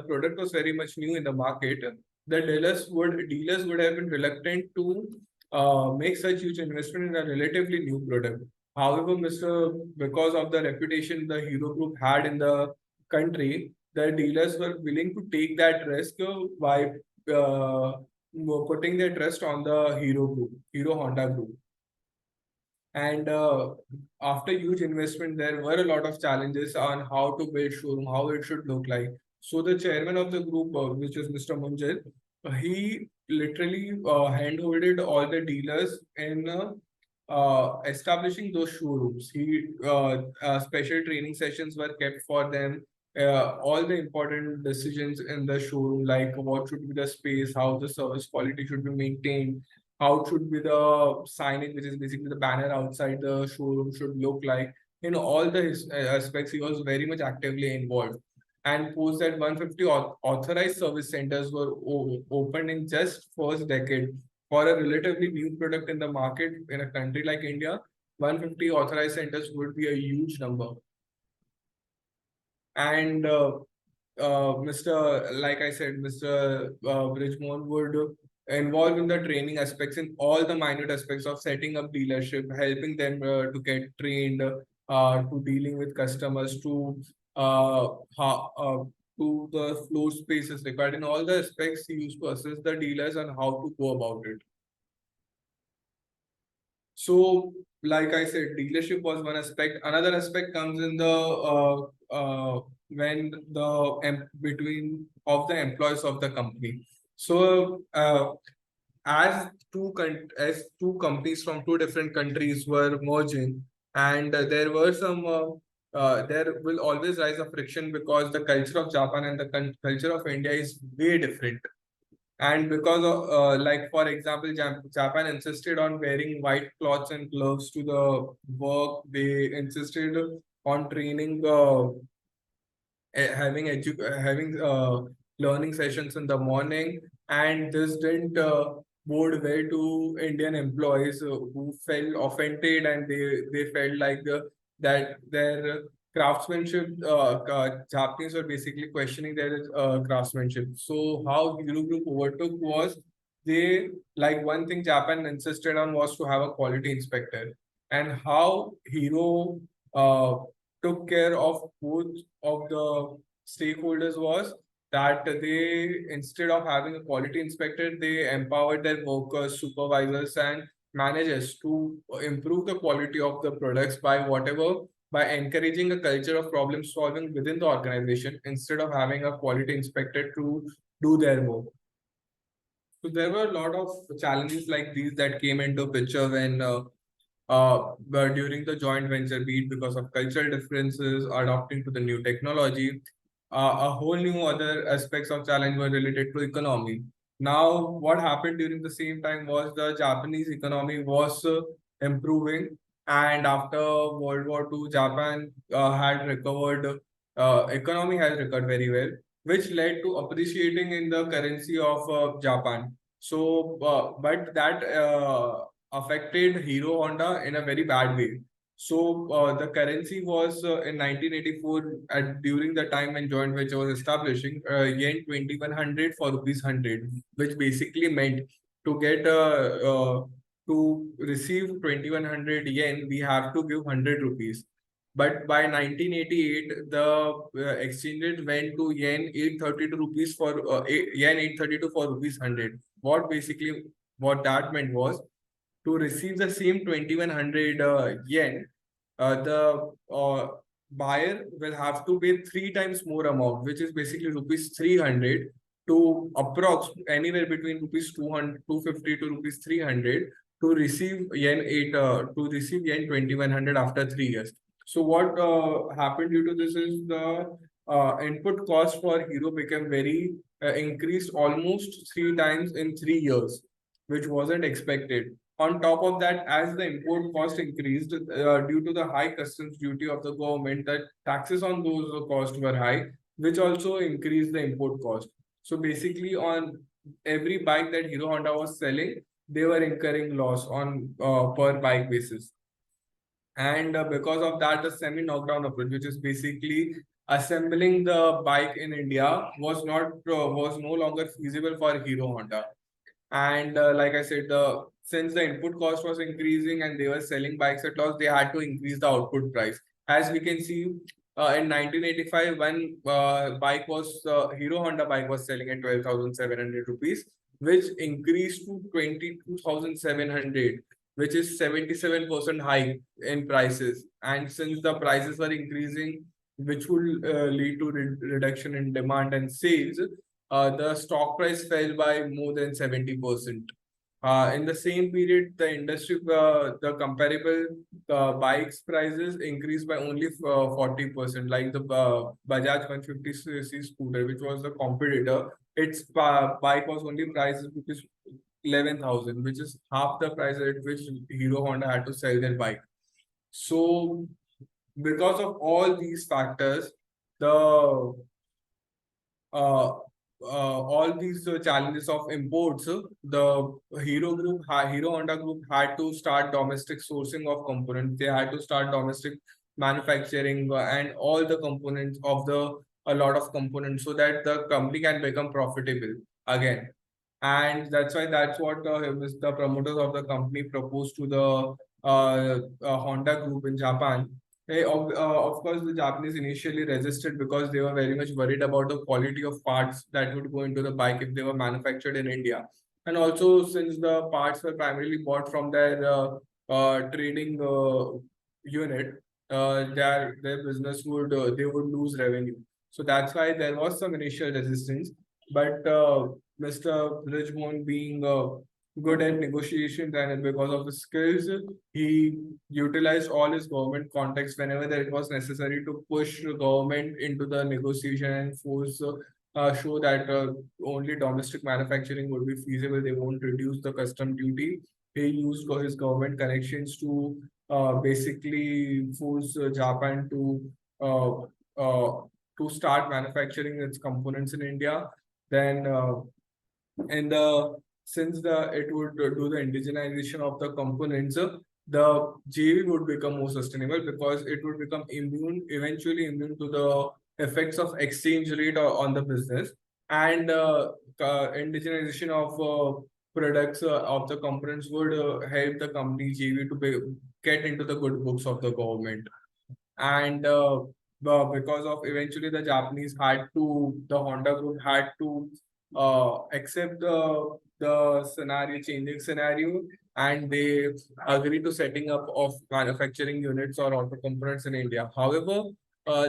product was very much new in the market, the dealers would have been reluctant to make such huge investment in a relatively new product. However, because of the reputation the Hero Group had in the country, the dealers were willing to take that risk by uh, putting their trust on the Hero Honda Group. And after huge investment, there were a lot of challenges on how to build showroom, how it should look like. So the chairman of the group, which is Mr. Munjal, he literally handholded all the dealers in establishing those showrooms. Special training sessions were kept for them. All the important decisions in the showroom, like what should be the space, how the service quality should be maintained, how should be the signage, which is basically the banner outside the showroom should look like. In all the aspects, he was very much actively involved. And post that 150 authorized service centers were opened in just first decade for a relatively new product in the market in a country like India. 150 authorized centers would be a huge number. And like I said, Mr. Bridgemore would involve in the training aspects in all the minute aspects of setting up dealership, helping them to get trained, to dealing with customers, to the floor spaces required. In all the aspects, he used to assist the dealers on how to go about it. So, like I said, dealership was one aspect. Another aspect comes in the when between of the employees of the company. So, as two companies from two different countries were merging, and there were there will always rise a friction because the culture of Japan and the culture of India is way different. And because of, like, for example, Japan insisted on wearing white cloths and gloves to the work. They insisted on training, having learning sessions in the morning, and this didn't bode well to Indian employees who felt offended, and they felt like that their craftsmanship, Japanese were basically questioning their craftsmanship. So how Hero Group overtook was, they, like, one thing Japan insisted on was to have a quality inspector, and how Hero took care of both of the stakeholders was that they, instead of having a quality inspector, they empowered their workers, supervisors, and managers to improve the quality of the products by encouraging a culture of problem solving within the organization instead of having a quality inspector to do their work. So there were a lot of challenges like these that came into picture when but during the joint venture, be it because of cultural differences, adopting to the new technology, a whole new other aspects of challenge were related to economy. Now, what happened during the same time was the Japanese economy was improving, and after World War II, Japan had recovered, economy has recovered very well, which led to appreciating in the currency of Japan. So, but that affected Hero Honda in a very bad way. So the currency was in 1984 during the time when joint venture was establishing, yen 2100 for rupees 100, which basically meant to get to receive 2100 yen, we have to give 100 rupees. But by 1988, the exchange rate went to yen 832 rupees for yen 832 for rupees 100. What that meant was, to receive the same 2100 yen, the buyer will have to pay 3 times more amount, which is basically rupees 300 to approx anywhere between rupees 200, 250 to rupees 300 to receive yen 2100 after 3 years. So what happened due to this is the input cost for Hero became very increased almost 3 times in 3 years, which wasn't expected. On top of that, as the import cost increased due to the high customs duty of the government, the taxes on those costs were high, which also increased the import cost. So basically, on every bike that Hero Honda was selling, they were incurring loss on per bike basis. And because of that, the semi-knockdown approach, which is basically assembling the bike in India, was no longer feasible for Hero Honda. And like I said, since the input cost was increasing and they were selling bikes at loss, they had to increase the output price. As we can see, in 1985, when Hero Honda bike was selling at 12,700 rupees, which increased to 22,700, which is 77% hike in prices. And since the prices were increasing, which would lead to reduction in demand and sales, the stock price fell by more than 70%. In the same period, the comparable bikes prices increased by only 40%. Like the Bajaj 150cc scooter, which was the competitor, its bike was only priced rupees 11,000, which is half the price at which Hero Honda had to sell their bike. So, because of all these factors, the all these challenges of imports, the Hero Honda Group had to start domestic sourcing of components. They had to start domestic manufacturing and all the components of a lot of components so that the company can become profitable again. And that's what the promoters of the company proposed to the Honda Group in Japan. Of course, the Japanese initially resisted because they were very much worried about the quality of parts that would go into the bike if they were manufactured in India. And also, since the parts were primarily bought from their trading unit, their business they would lose revenue. So that's why there was some initial resistance. But Mr. Bridgmohan being good at negotiations and because of his skills, he utilized all his government contacts whenever that it was necessary to push the government into the negotiation and show that only domestic manufacturing would be feasible. They won't reduce the custom duty. He used his government connections to basically force Japan uh, to start manufacturing its components in India. Then and since it would do the indigenization of the components, the JV would become more sustainable because it would become eventually immune to the effects of exchange rate on the business, and indigenization of products of the components would help the company JV to get into the good books of the government. And because of eventually the the Honda Group had to accept the changing scenario, and they agree to setting up of manufacturing units or auto components in India. However,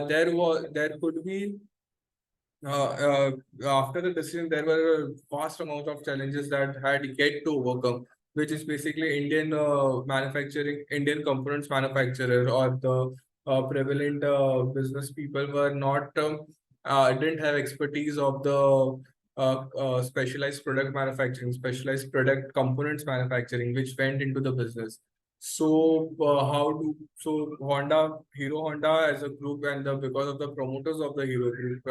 there could be after the decision, there were a vast amount of challenges that had yet to overcome, which is basically Indian components manufacturer or the prevalent business people were not didn't have expertise of the specialized product manufacturing, specialized product components manufacturing, which went into the business. So Hero Honda as a group, and because of the promoters of the Hero Group,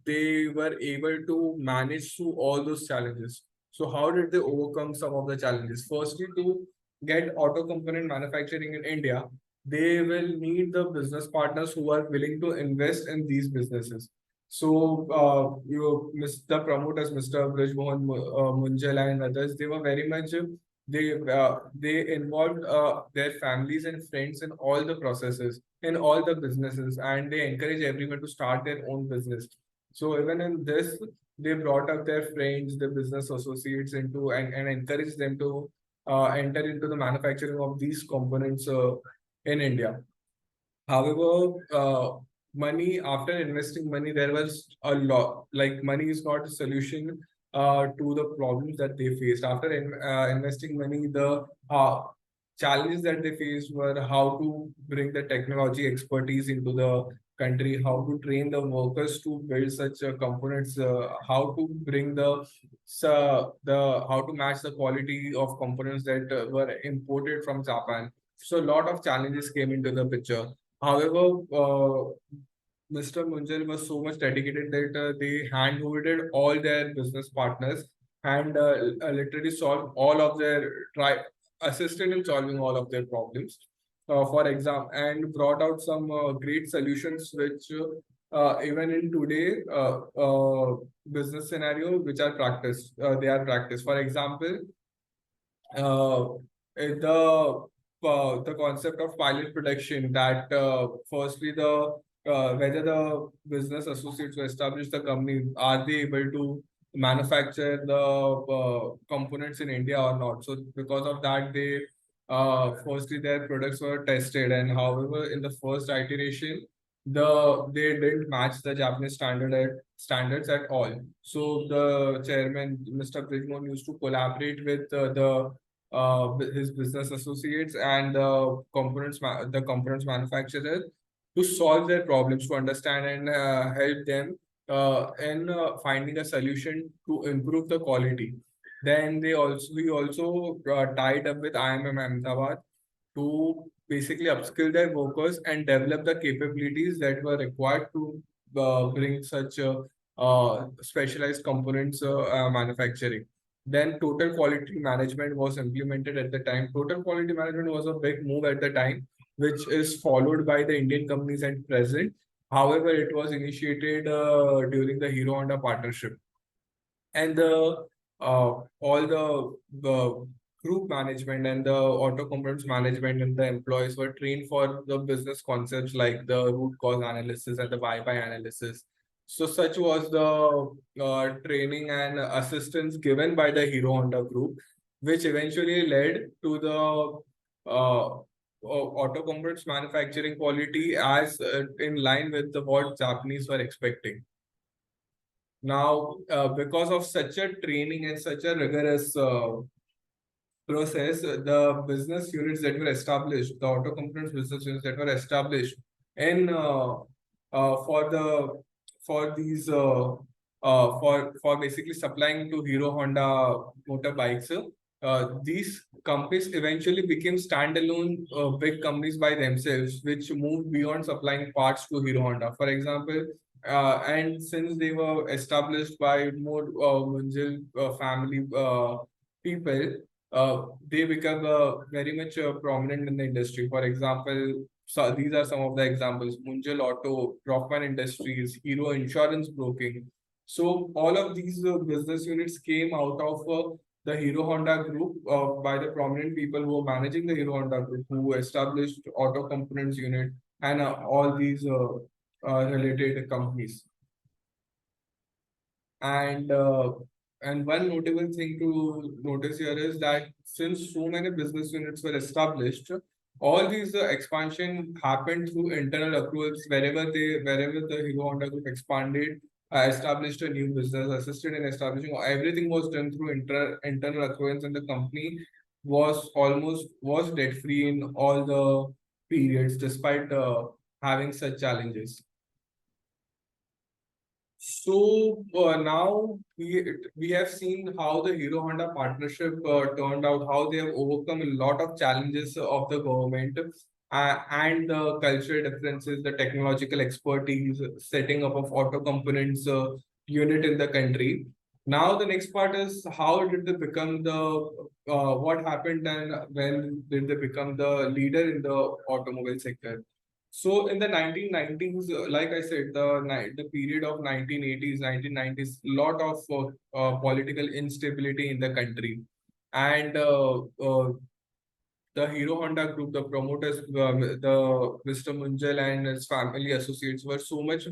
they were able to manage through all those challenges. So how did they overcome some of the challenges? Firstly, to get auto component manufacturing in India, they will need the business partners who are willing to invest in these businesses. So the promoters, Mr. Brijmohan Munjal and others, they were very much they involved their families and friends in all the processes, in all the businesses, and they encourage everyone to start their own business. So even in this, they brought up their friends, their business associates and encouraged them to enter into the manufacturing of these components in India. However, money after investing money, there was a lot. Like money is not a solution to the problems that they faced. After investing money, the challenges that they faced were how to bring the technology expertise into the country, how to train the workers to build such components, how to bring the how to match the quality of components that were imported from Japan. So a lot of challenges came into the picture. However, Mr. Munjal was so much dedicated that they hand-holded all their business partners and literally solved all of their assisted in solving all of their problems. For example, and brought out some great solutions which even in today business scenario which are practiced. They are practiced. For example, uh, the concept of pilot production that firstly the whether the business associates who establish the company are they able to manufacture the components in India or not. So because of that they firstly their products were tested, and however in the first iteration they didn't match the Japanese standards at all. So the chairman, Mr. Bridgmore, used to collaborate with his business associates and the components manufacturer to solve their problems, to understand and help them in finding a solution to improve the quality. Then we also tied up with IMM Ahmedabad to basically upskill their workers and develop the capabilities that were required to bring such specialized components manufacturing. Then total quality management was implemented at the time. Total quality management was a big move at the time, which is followed by the Indian companies at present. However, it was initiated during the Hero Honda partnership, and all the group management and the auto components management and the employees were trained for the business concepts like the root cause analysis and the why analysis. So such was the training and assistance given by the Hero Honda group, which eventually led to the auto components manufacturing quality as in line with what Japanese were expecting. Now, because of such a training and such a rigorous process, the business units that were established, the auto components business units that were established in for these for basically supplying to Hero Honda motorbikes. These companies eventually became standalone big companies by themselves, which moved beyond supplying parts to Hero Honda. For example, and since they were established by more Munjal family people, they become very much prominent in the industry. For example, so these are some of the examples: Munjal Auto, Rockman Industries, Hero Insurance Broking. So all of these business units came out of the Hero Honda Group by the prominent people who were managing the Hero Honda Group, who established Auto Components Unit and all these related companies. And one notable thing to notice here is that since so many business units were established, all these expansion happened through internal accruals. Wherever the Hero Honda Group expanded, established a new business, assisted in establishing, everything was done through internal accruals, and the company was debt free in all the periods, despite having such challenges. So now we have seen how the Hero Honda partnership turned out, how they have overcome a lot of challenges of the government and the cultural differences, the technological expertise, setting up of auto components unit in the country. Now the next part is how did they become the what happened and when did they become the leader in the automobile sector? So in the 1990s, like I said, the period of 1980s, 1990s, lot of political instability in the country, and the Hero Honda Group, the promoters, the Mr. Munjal and his family associates were so much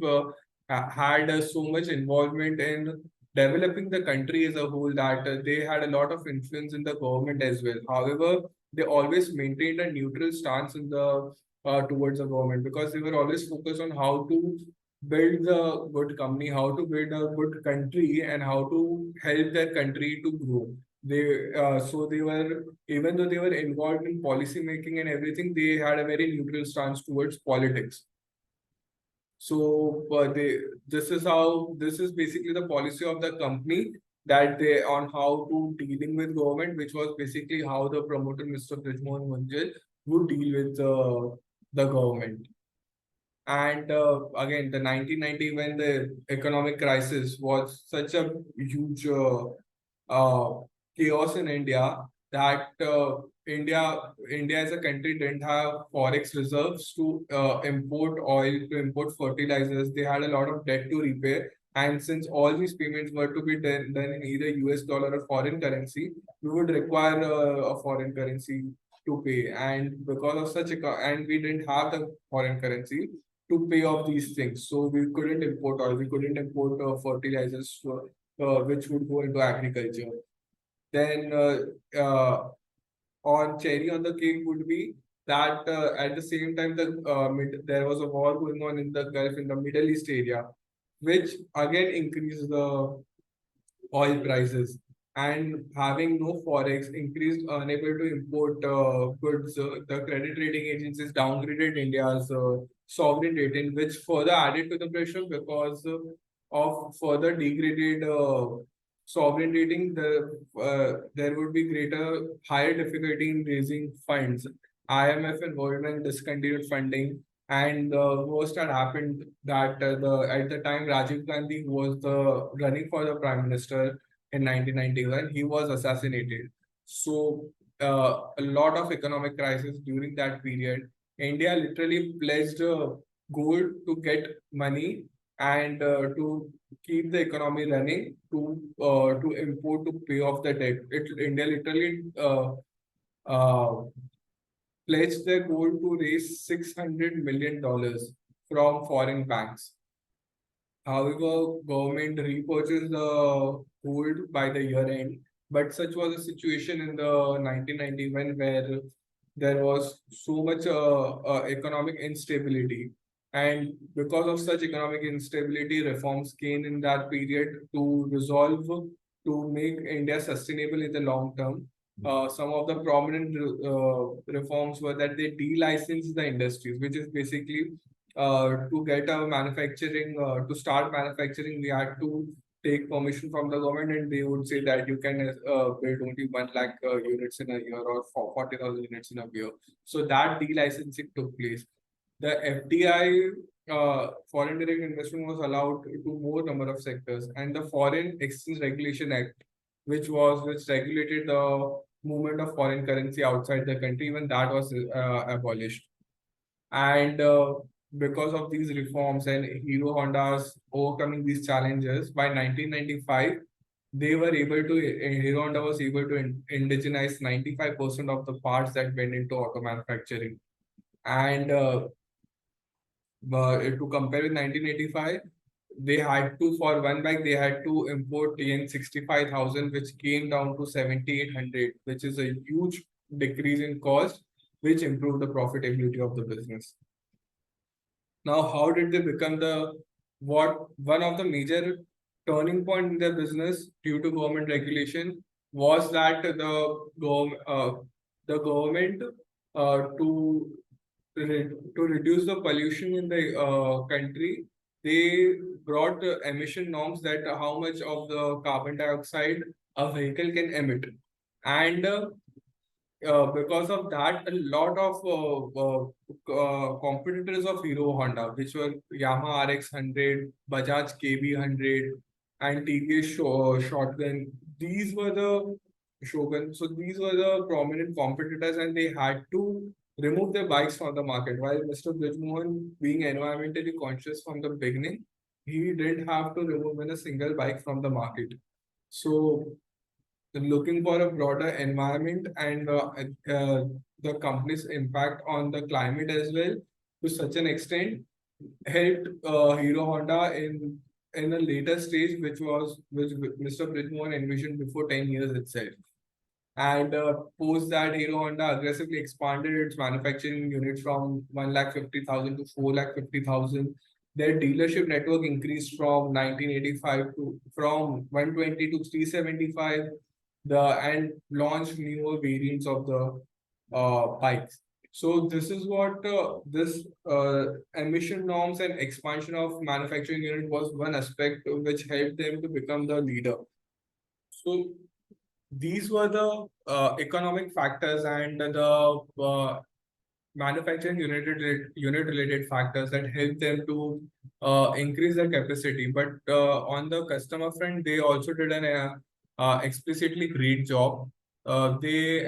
had so much involvement in developing the country as a whole, that they had a lot of influence in the government as well. However, they always maintained a neutral stance in the towards the government, because they were always focused on how to build a good company, how to build a good country, and how to help their country to grow. So they were, even though they were involved in policy making and everything, they had a very neutral stance towards politics. So this is basically the policy of the company, that they on how to dealing with government, which was basically how the promoter Mr. Brijmohan Munjal would deal with the government. And again, the 1990, when the economic crisis was such a huge chaos in India, that India as a country didn't have forex reserves to import oil, to import fertilizers. They had a lot of debt to repay. And since all these payments were to be done in either US dollar or foreign currency, we would require a foreign currency to pay. And because of and we didn't have the foreign currency to pay off these things. So we couldn't import oil, we couldn't import fertilizers, which would go into agriculture. Then on cherry on the cake would be that at the same time there was a war going on in the Gulf, in the Middle East area, which again increased the oil prices, and having no forex increased unable to import goods. The credit rating agencies downgraded India's sovereign rating, which further added to the pressure, because of further degraded sovereign rating. There would be higher difficulty in raising funds. IMF and World Bank discontinued funding, and the worst had happened that at the time Rajiv Gandhi, who was the running for the prime minister in 1991, he was assassinated. So a lot of economic crisis during that period. India literally pledged gold to get money, and to keep the economy running, to import, to pay off the debt. India literally pledged their gold to raise $600 million from foreign banks. However, government repurchased the gold by the year end, but such was the situation in the 1991, where there was so much economic instability. And because of such economic instability, reforms came in that period to resolve, to make India sustainable in the long term. Some of the prominent reforms were that they de-licensed the industries, which is basically to get a manufacturing, to start manufacturing, we had to take permission from the government, and they would say that you can build only 1 lakh units in a year, or 40,000 units in a year. So that de-licensing took place. The FDI, foreign direct investment, was allowed to more number of sectors, and the Foreign Exchange Regulation Act, which regulated the movement of foreign currency outside the country, even that was abolished. And because of these reforms and Hero Honda's overcoming these challenges, by 1995, Hero Honda was able to indigenize 95% of the parts that went into auto manufacturing. And to compare with 1985, they had to, for one bike, they had to import TN 65,000, which came down to 7,800, which is a huge decrease in cost, which improved the profitability of the business. Now, how did they become one of the major turning point in their business due to government regulation was that the government, to reduce the pollution in the country, they brought emission norms, that how much of the carbon dioxide a vehicle can emit. And because of that, a lot of competitors of Hero Honda, which were Yamaha RX 100, Bajaj KB100, and TVS Shotgun, these were the Shogun. So these were the prominent competitors, and they had to remove their bikes from the market. While Mr. Brijmohan, being environmentally conscious from the beginning, he didn't have to remove even a single bike from the market. So looking for a broader environment, and the company's impact on the climate as well, to such an extent, helped Hero Honda in in a later stage, which Mr. Bridgmore envisioned before 10 years itself. And post that, Hero Honda aggressively expanded its manufacturing units from 1,50,000 to 4,50,000. Their dealership network increased from 1985 to from 120 to 375. And launched newer variants of the bikes. So this is what this emission norms and expansion of manufacturing unit was one aspect which helped them to become the leader. So these were the economic factors and the manufacturing unit related factors that helped them to increase their capacity. But on the customer front, they also did an explicitly great job. They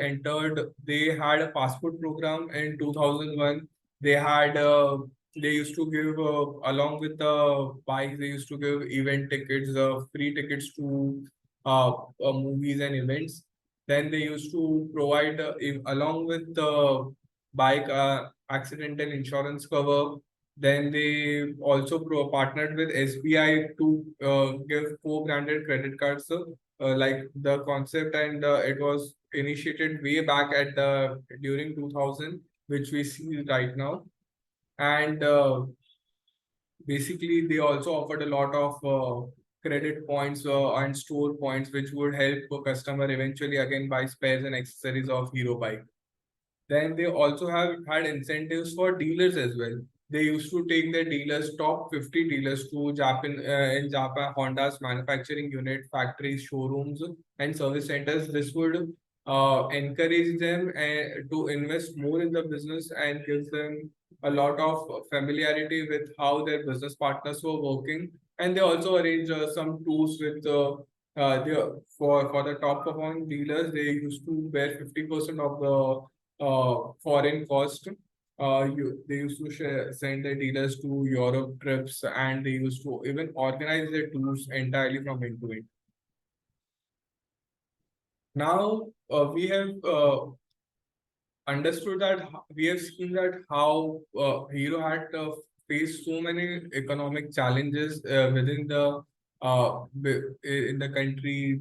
had a passport program in 2001. They had they used to give along with the bikes, they used to give event tickets, free tickets to movies and events. Then they used to provide along with the bike accidental insurance cover. Then they also partnered with SBI to give co-branded credit cards. Like the concept, and it was initiated way back at the during 2000, which we see right now. And basically, they also offered a lot of credit points and store points, which would help a customer eventually again buy spares and accessories of Hero bike. Then they also have had incentives for dealers as well. They used to take their dealers, top 50 dealers to Japan, Honda's manufacturing unit, factories, showrooms, and service centers. This would encourage them to invest more in the business and gives them a lot of familiarity with how their business partners were working. And they also arrange some tours with for the top performing dealers. They used to bear 50% of the foreign cost. They used to send their dealers to Europe trips, and they used to even organize their tours entirely from end to end. Now we have understood that we have seen that how Hero had faced so many economic challenges within the in the country,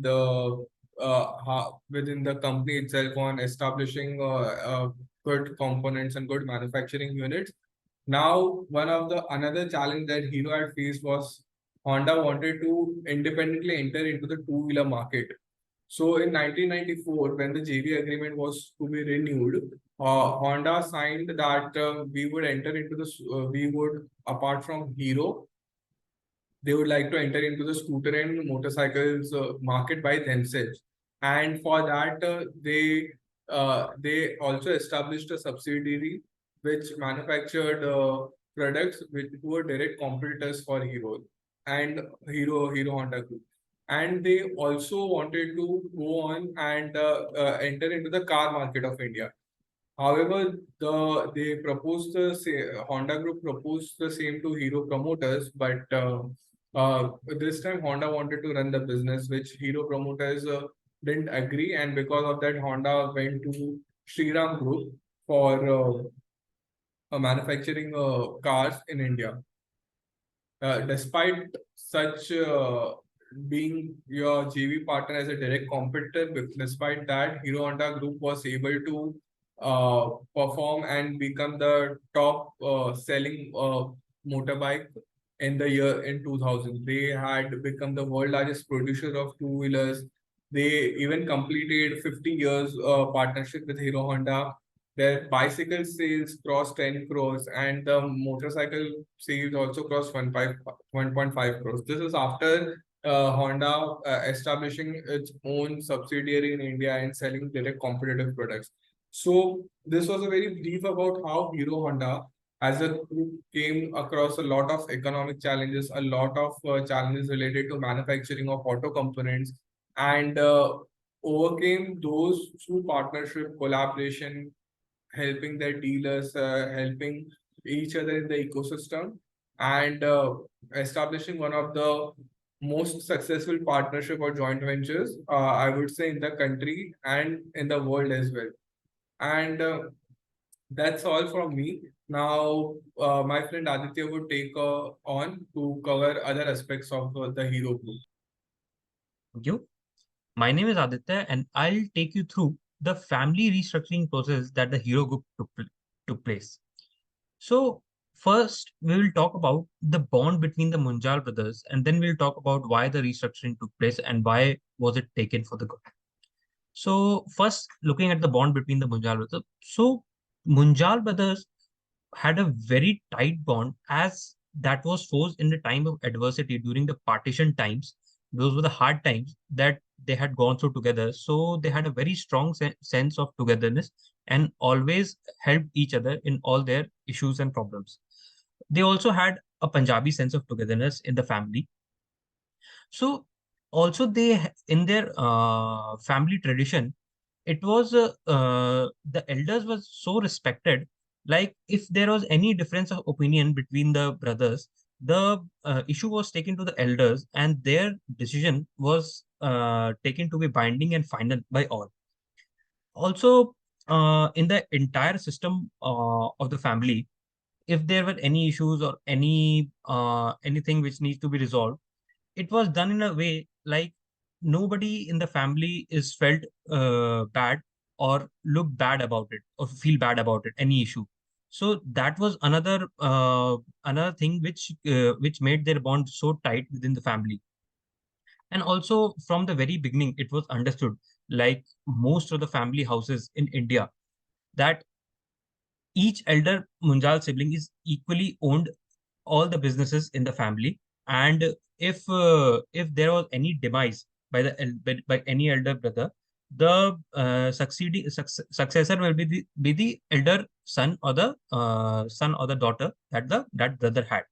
within the company itself on establishing good components and good manufacturing units. Now, one of the another challenge that Hero had faced was Honda wanted to independently enter into the two-wheeler market. So in 1994, when the JV agreement was to be renewed, Honda signed that we would enter into this, we would, apart from Hero, they would like to enter into the scooter and motorcycles market by themselves. And for that, they also established a subsidiary which manufactured products which were direct competitors for Hero and Hero Honda Group. And they also wanted to go on and enter into the car market of India. However, they proposed Honda Group proposed the same to Hero promoters, but this time Honda wanted to run the business, which Hero promoters didn't agree, and because of that, Honda went to Shriram Group for manufacturing cars in India. Despite such being your JV partner as a direct competitor, despite that, Hero Honda Group was able to perform and become the top selling motorbike in the year in 2000. They had become the world largest producer of two-wheelers. They even completed 50 years partnership with Hero Honda. Their bicycle sales crossed 10 crores, and the motorcycle sales also crossed 1.5 crores. This is after Honda establishing its own subsidiary in India and selling direct competitive products. So this was a very brief about how Hero Honda as a group came across a lot of economic challenges, a lot of challenges related to manufacturing of auto components, and overcame those through partnership, collaboration, helping their dealers, helping each other in the ecosystem, and establishing one of the most successful partnership or joint ventures, I would say, in the country and in the world as well. And That's all from me. Now, my friend Aditya would take on to cover other aspects of the Hero Group. Thank you. My name is Aditya, and I'll take you through the family restructuring process that the Hero Group took place. So, first, we will talk about the bond between the Munjal brothers, and then we'll talk about why the restructuring took place and why was it taken for the good. So, first, looking at the bond between the Munjal brothers. So, Munjal brothers had a very tight bond as that was forced in the time of adversity during the partition times. Those were the hard times that they had gone through together. So they had a very strong sense of togetherness and always helped each other in all their issues and problems. They also had a Punjabi sense of togetherness in the family. So also in their family tradition, it was the elders was so respected. Like if there was any difference of opinion between the brothers, the issue was taken to the elders, and their decision was taken to be binding and final by all. Also, in the entire system of the family, if there were any issues or anything which needs to be resolved, it was done in a way like nobody in the family is felt bad or look bad about it or feel bad about it, any issue. So that was another thing which made their bond so tight within the family. And also from the very beginning, it was understood, like most of the family houses in India, that each elder Munjal sibling is equally owned all the businesses in the family. And if there was any demise by by any elder brother, the successor will be the elder son or the son or the daughter that that brother had.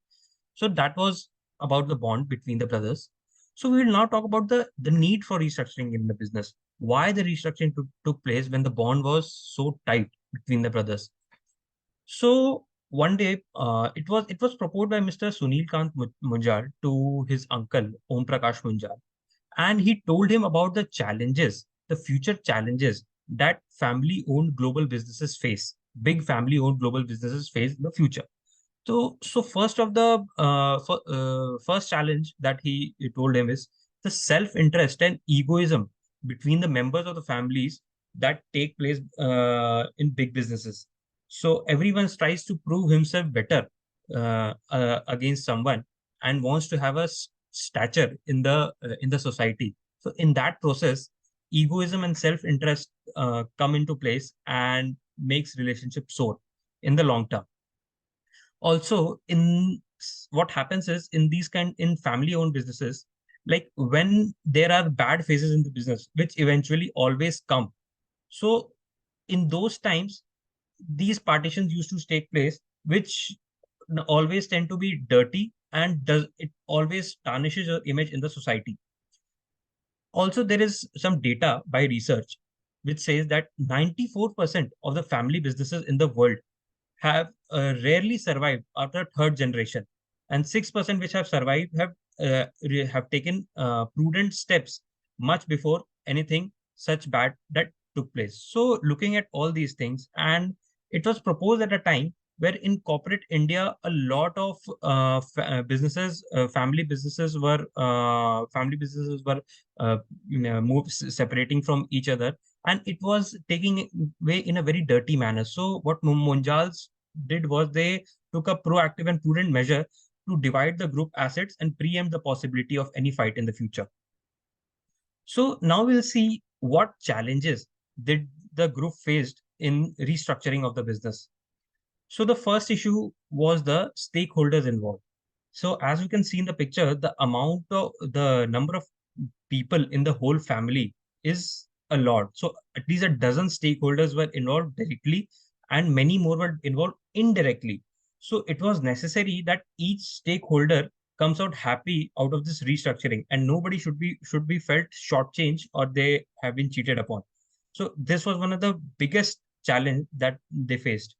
So that was about the bond between the brothers. So we will now talk about the need for restructuring in the business. Why the restructuring took place when the bond was so tight between the brothers. So one day, it was proposed by Mr. Sunil Kant Munjal to his uncle Om Prakash Munjal, and he told him about the challenges, the future challenges that family-owned global businesses face. Big family-owned global businesses face in the future. So first of the first challenge that he told him is the self-interest and egoism between the members of the families that take place in big businesses. So everyone tries to prove himself better against someone and wants to have a stature in the society. So in that process, egoism and self-interest come into place and makes relationships sour in the long term. Also what happens is in these kind in family owned businesses, like when there are bad phases in the business which eventually always come, so in those times these partitions used to take place, which always tend to be dirty and does it always tarnishes your image in the society. Also, there is some data by research which says that 94% of the family businesses in the world have rarely survived after third generation, and 6% which have survived have taken prudent steps much before anything such bad that took place. So, looking at all these things, and it was proposed at a time where in corporate India, a lot of businesses, family businesses were moved separating from each other, and it was taking way in a very dirty manner. So what Munjals did was they took a proactive and prudent measure to divide the group assets and preempt the possibility of any fight in the future. So now we'll see what challenges did the group faced in restructuring of the business. So the first issue was the stakeholders involved. So as you can see in the picture, the number of people in the whole family is a lot. So at least a dozen stakeholders were involved directly and many more were involved indirectly. So it was necessary that each stakeholder comes out happy out of this restructuring, and nobody should be felt shortchanged or they have been cheated upon. So this was one of the biggest challenge that they faced.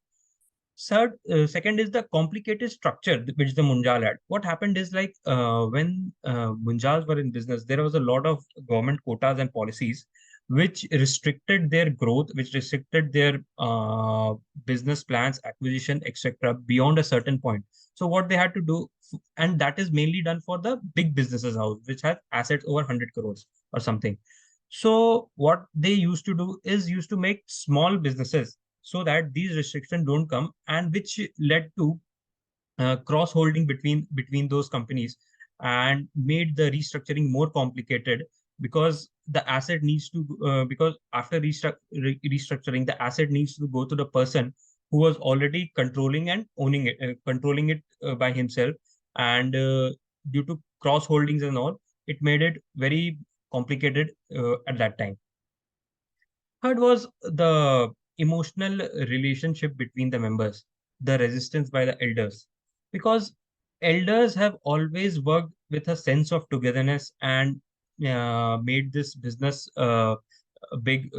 Second is the complicated structure which the Munjal had. What happened is like when Munjals were in business, there was a lot of government quotas and policies which restricted their growth, which restricted their business plans, acquisition, etc., beyond a certain point. So what they had to do, and that is mainly done for the big businesses house, which have assets over 100 crores or something. So what they used to do is used to make small businesses so that these restrictions don't come, and which led to cross holding between those companies, and made the restructuring more complicated, because the asset needs to because after restructuring, the asset needs to go to the person who was already controlling and owning it, controlling it by himself. And due to cross holdings and all, it made it very complicated at that time. Third was the emotional relationship between the members, the resistance by the elders. Because elders have always worked with a sense of togetherness and made this business big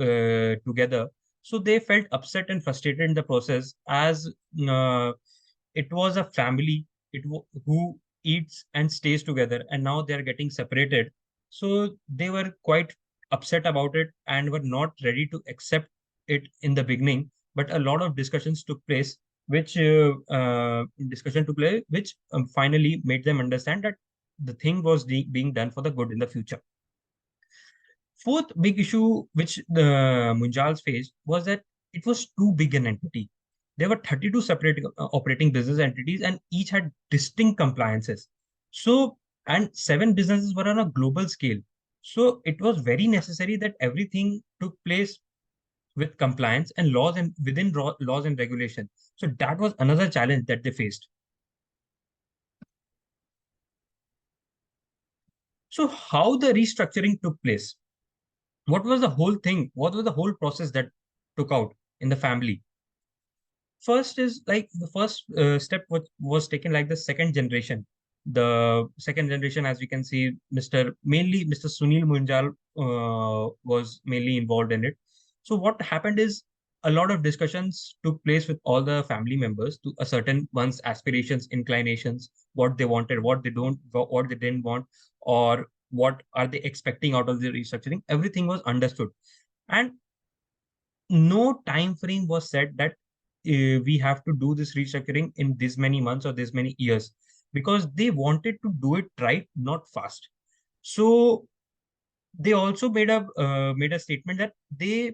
together. So they felt upset and frustrated in the process, as uh, it was a family who eats and stays together, and now they are getting separated. So they were quite upset about it and were not ready to accept it in the beginning. But a lot of discussions took place, which finally made them understand that the thing was being done for the good in the future. Fourth big issue which the Munjals faced was that it was too big an entity. There were 32 separate operating business entities, and each had distinct compliances. So, and 7 businesses were on a global scale. So it was very necessary that everything took place with compliance and laws, and within laws and regulation. So that was another challenge that they faced. So how the restructuring took place? What was the whole thing? What was the whole process that took out in the family? First is like the first step was taken like the second generation. The second generation, as we can see, mainly Mr. Sunil Munjal was mainly involved in it. So what happened is a lot of discussions took place with all the family members to a certain one's aspirations, inclinations, what they wanted, what they didn't want, or what are they expecting out of the restructuring. Everything was understood, and no time frame was set that we have to do this restructuring in this many months or this many years, because they wanted to do it right, not fast. So they also made a statement that they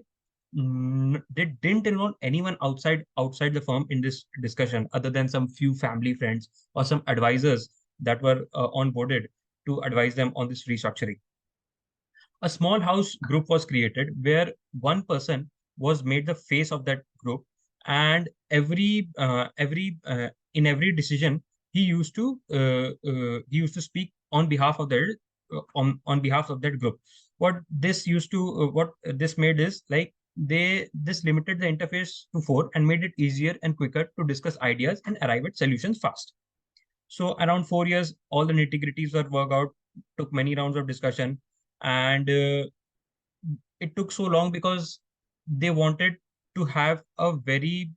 didn't involve anyone outside the firm in this discussion, other than some few family friends or some advisors that were onboarded to advise them on this restructuring. A small house group was created where one person was made the face of that group, and every in every decision he used to speak on behalf of that on behalf of that group. What this made is like this limited the interface to 4 and made it easier and quicker to discuss ideas and arrive at solutions fast. So around 4 years, all the nitty-gritties were worked out, took many rounds of discussion, and it took so long because they wanted to have a very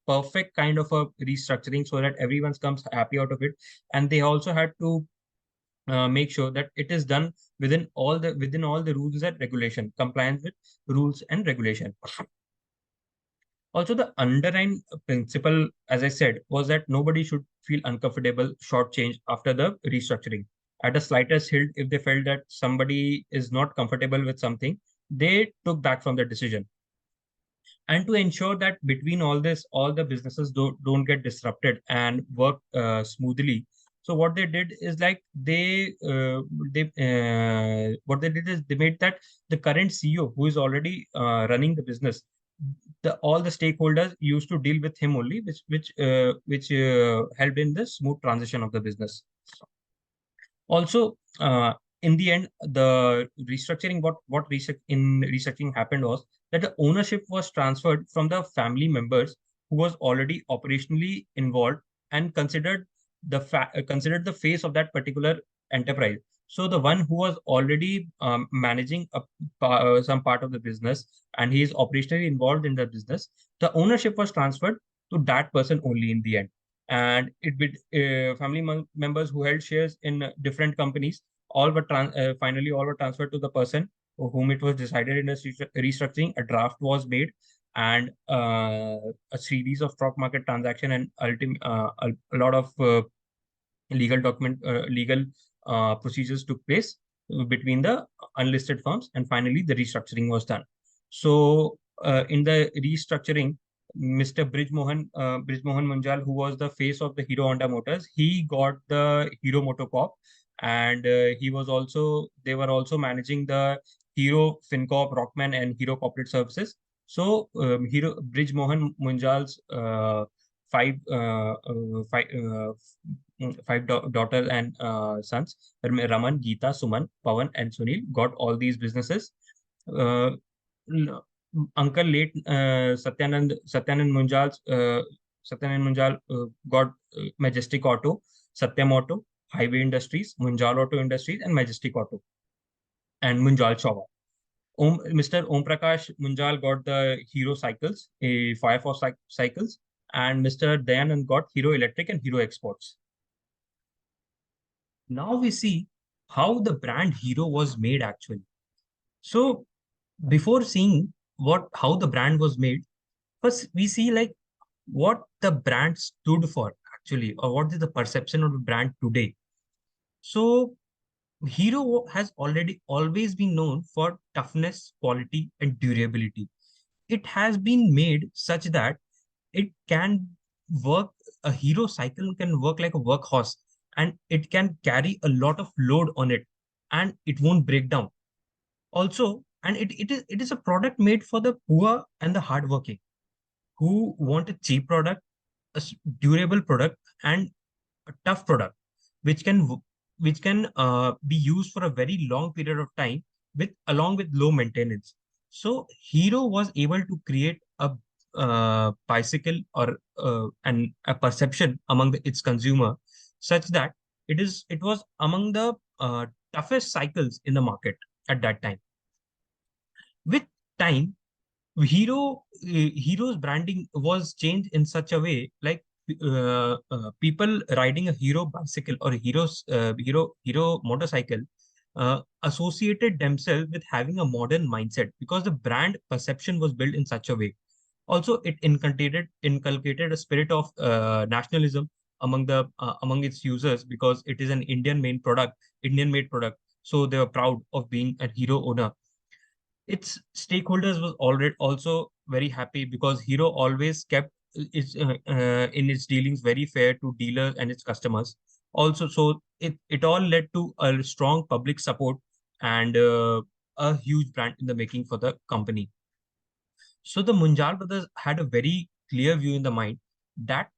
perfect kind of a restructuring so that everyone comes happy out of it. And they also had to make sure that it is done within all the rules and regulation, compliance with rules and regulation. Also, the underlying principle, as I said, was that nobody should feel uncomfortable, shortchanged after the restructuring. At a slightest hint, if they felt that somebody is not comfortable with something, they took back from the decision. And to ensure that between all this, all the businesses don't get disrupted and work smoothly. So what they did is like what they did is they made that the current CEO who is already running the business, all the stakeholders used to deal with him only, which helped in the smooth transition of the business. Also, in the end, the restructuring, restructuring happened was that the ownership was transferred from the family members who was already operationally involved and considered the face of that particular enterprise. So the one who was already managing some part of the business, and he is operationally involved in the business, the ownership was transferred to that person only in the end. And it with family members who held shares in different companies, finally all were transferred to the person whom it was decided in a restructuring, a draft was made, and a series of stock market transaction and a lot of legal procedures took place between the unlisted firms, and finally the restructuring was done. So in the restructuring, Mr. Brijmohan Munjal, who was the face of the Hero Honda Motors, he got the Hero MotoCorp, and they were also managing the Hero FinCorp, Rockman, and Hero Corporate Services. So Hero Brijmohan Munjal's five daughters and sons, Raman, Geeta, Suman, Pawan, and Sunil, got all these businesses. Uh, Uncle late Satyanand Munjal got Majestic Auto, Satyam Auto, Highway Industries, Munjal Auto Industries, and Majestic Auto, and Munjal Chauhan. Mr. Om Prakash Munjal got the Hero Cycles, a Fire Force cycles, and Mr. Dayanand got Hero Electric and Hero Exports. Now we see how the brand Hero was made actually. So before seeing how the brand was made, first we see like what the brand stood for actually, or what is the perception of the brand today. So Hero has always been known for toughness, quality, and durability. It has been made such that it can work, a Hero cycle can work like a workhorse, and it can carry a lot of load on it, and it won't break down. Also, and it is a product made for the poor and the hardworking who want a cheap product, durable product, and a tough product, which can be used for a very long period of time along with low maintenance. So Hero was able to create a bicycle or a perception among its consumer, such that it was among the toughest cycles in the market at that time. With time, Hero's branding was changed in such a way, like people riding a Hero bicycle or a Hero motorcycle associated themselves with having a modern mindset, because the brand perception was built in such a way. Also, it inculcated a spirit of nationalism among its users, because it is an Indian made product. So they were proud of being a Hero owner. Its stakeholders was already also very happy, because Hero always kept in its dealings very fair to dealers and its customers. Also, so it all led to a strong public support and a huge brand in the making for the company. So the Munjal brothers had a very clear view in the mind that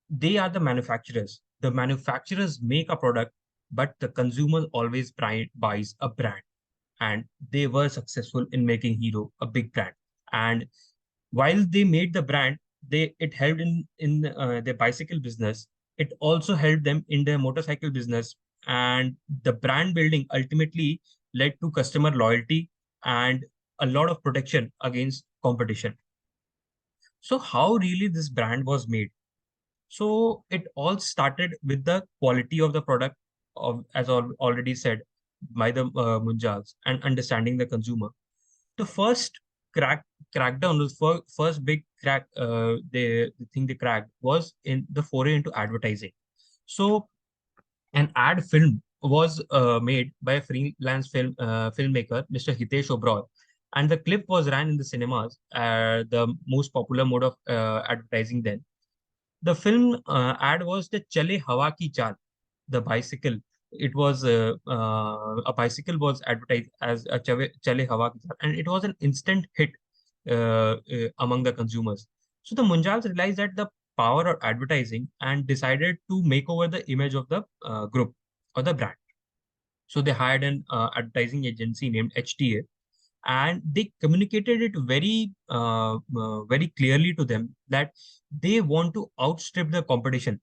they are the manufacturers. The manufacturers make a product, but the consumer always buys a brand, and they were successful in making Hero a big brand. And while they made the brand, it helped in their bicycle business. It also helped them in their motorcycle business, and the brand building ultimately led to customer loyalty and a lot of protection against competition. So how really this brand was made? So it all started with the quality of the product, as already said by the Munjals, and understanding the consumer. The first crackdown, the first big crack, the thing they cracked was in the foray into advertising. So an ad film was made by a freelance filmmaker, Mr. Hitesh Oberoi, and the clip was ran in the cinemas, the most popular mode of advertising then. The film ad was the Chale Hawa Ki Chal, the bicycle. It was a bicycle was advertised as a Chale Hawa Ki Chal, and it was an instant hit among the consumers. So the Munjals realized that the power of advertising and decided to make over the image of the group or the brand. So they hired an advertising agency named HTA, and they communicated it very clearly to them that they want to outstrip the competition.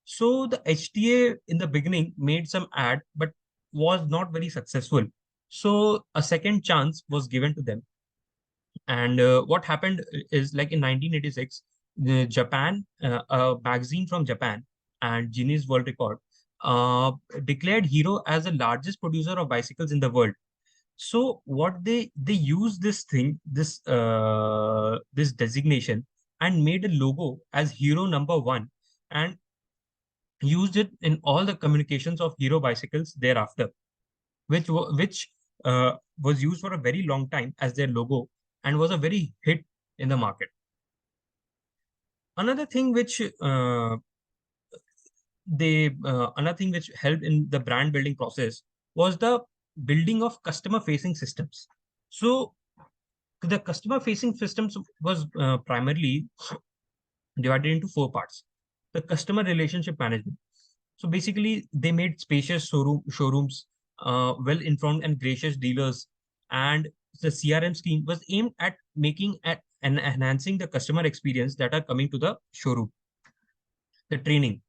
So the HTA in the beginning made some ad, but was not very successful. So a second chance was given to them. And what happened is, like in 1986, Japan, a magazine from Japan and Guinness World Record declared Hero as the largest producer of bicycles in the world. So what they use this thing, this designation, and made a logo as Hero #1, and used it in all the communications of Hero bicycles thereafter, which was used for a very long time as their logo and was a very hit in the market. Another thing which another thing which helped in the brand building process was the building of customer facing systems. So the customer facing systems was primarily divided into 4 parts. The customer relationship management. So basically, they made spacious showrooms, well-informed and gracious dealers, and the CRM scheme was aimed at making and enhancing the customer experience that are coming to the showroom. The training.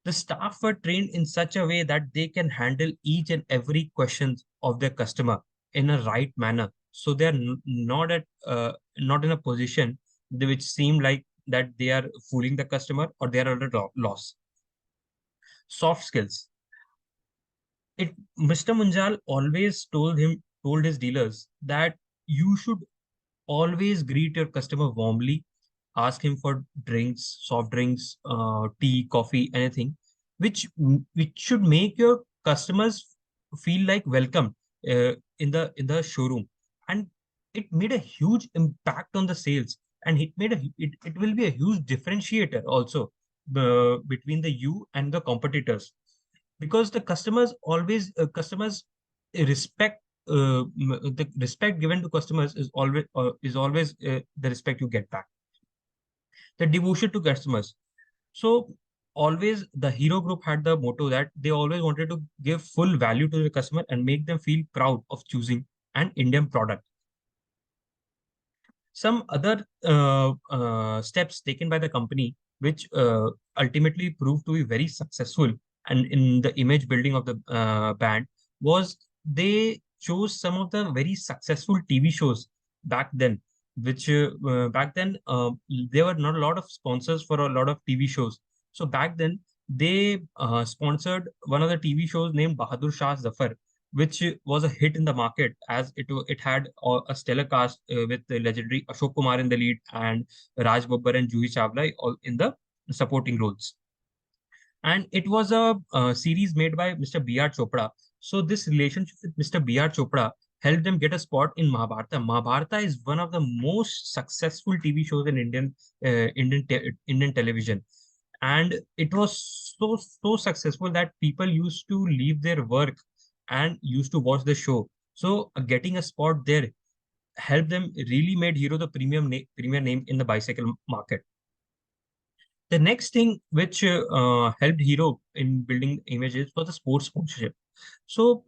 The staff were trained in such a way that they can handle each and every question of their customer in a right manner. So they're not in a position which seem like that they are fooling the customer or they are at a loss. Soft skills. Mr. Munjal always told his dealers that you should always greet your customer warmly, ask him for drinks, soft drinks, tea, coffee, anything, which should make your customers feel like welcome in the showroom, and it made a huge impact on the sales, and it will be a huge differentiator also between the you and the competitors, because the customers respect the respect given to customers is always the respect you get back. The devotion to customers. So always the Hero Group had the motto that they always wanted to give full value to the customer and make them feel proud of choosing an Indian product. Some other steps taken by the company, which ultimately proved to be very successful and in the image building of the band, was they chose some of the very successful TV shows back then, which back then there were not a lot of sponsors for a lot of TV shows. So back then they sponsored one of the TV shows named Bahadur Shah Zafar, which was a hit in the market as it had a stellar cast with the legendary Ashok Kumar in the lead and Raj Babbar and Juhi Chawla all in the supporting roles. And it was a series made by Mr. B.R. Chopra. So this relationship with Mr. B.R. Chopra helped them get a spot in Mahabharata. Mahabharata is one of the most successful TV shows in Indian television, and it was so successful that people used to leave their work and used to watch the show. So getting a spot there helped them really made Hero the premier name in the bicycle market. The next thing which helped Hero in building images was the sports sponsorship. So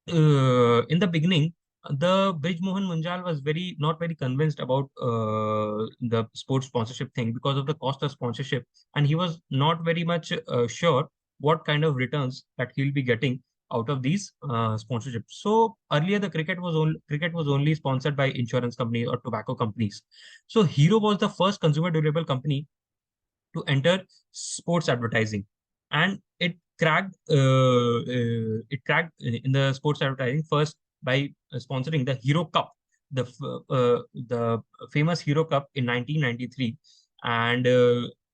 in the beginning, the Brij Mohan Munjal was not very convinced about the sports sponsorship thing because of the cost of sponsorship, and he was not very much sure what kind of returns that he'll be getting out of these sponsorships. So earlier, the cricket was only sponsored by insurance companies or tobacco companies. So Hero was the first consumer durable company to enter sports advertising, and it cracked in the sports advertising first by sponsoring the Hero Cup, the famous Hero Cup in 1993, and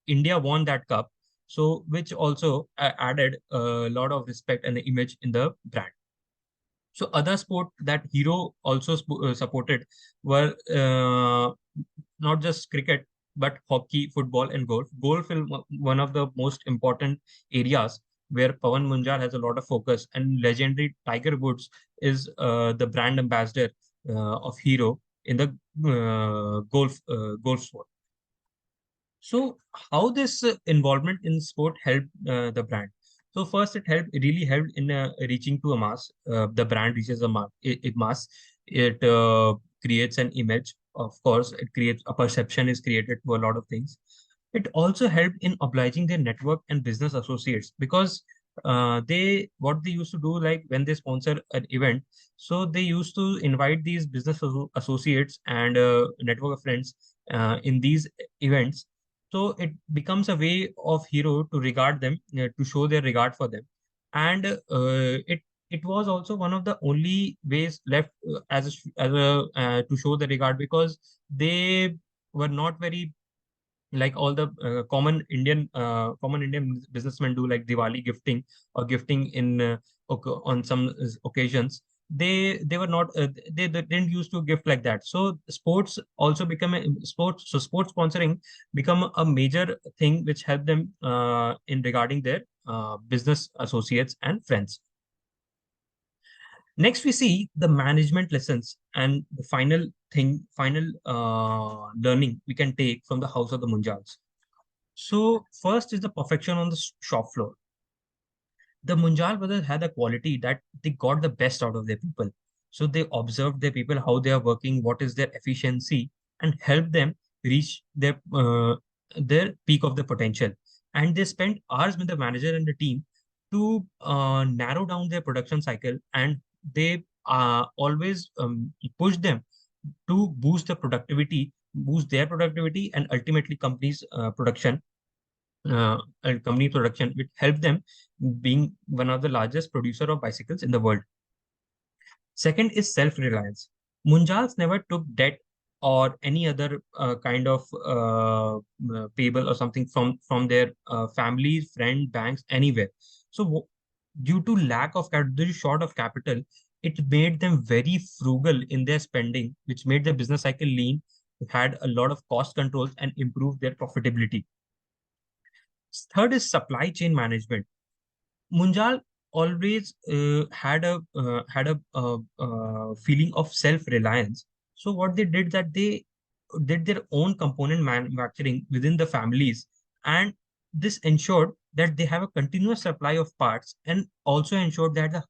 India won that cup, so which also added a lot of respect and image in the brand. So other sport that Hero also supported were not just cricket, but hockey, football, and golf. Golf is one of the most important areas where Pawan Munjal has a lot of focus, and legendary Tiger Woods is the brand ambassador of Hero in the golf sport. So how this involvement in sport helped the brand? So first, it really helped in reaching to a mass. The brand reaches a mass. It creates an image. Of course, it creates a perception is created to a lot of things. It also helped in obliging their network and business associates, because what they used to do, like when they sponsor an event, so they used to invite these business associates and network of friends in these events. So it becomes a way of Hero to regard them, to show their regard for them, and it it was also one of the only ways left to show the regard, because they were not very like all the common Indian businessmen do, like Diwali gifting or gifting in on some occasions. They were not they didn't used to gift like that. So sports also become a sports. So sports sponsoring become a major thing which helped them in regarding their business associates and friends. Next, we see the management lessons and the final learning we can take from the house of the Munjals. So first is the perfection on the shop floor. The Munjal brothers had a quality that they got the best out of their people. So they observed their people, how they are working, what is their efficiency, and help them reach their peak of the potential. And they spent hours with the manager and the team to narrow down their production cycle, and they always push them to boost their productivity, and ultimately company production, which helped them being one of the largest producer of bicycles in the world. Second is self-reliance. Munjals never took debt or any other kind of payable or something from their families, friends, banks, anywhere. So due to due to short of capital, it made them very frugal in their spending, which made their business cycle lean, had a lot of cost controls, and improved their profitability. Third is supply chain management. Munjal always had a feeling of self-reliance. So what they did, that they did their own component manufacturing within the families, and this ensured that they have a continuous supply of parts, and also ensured that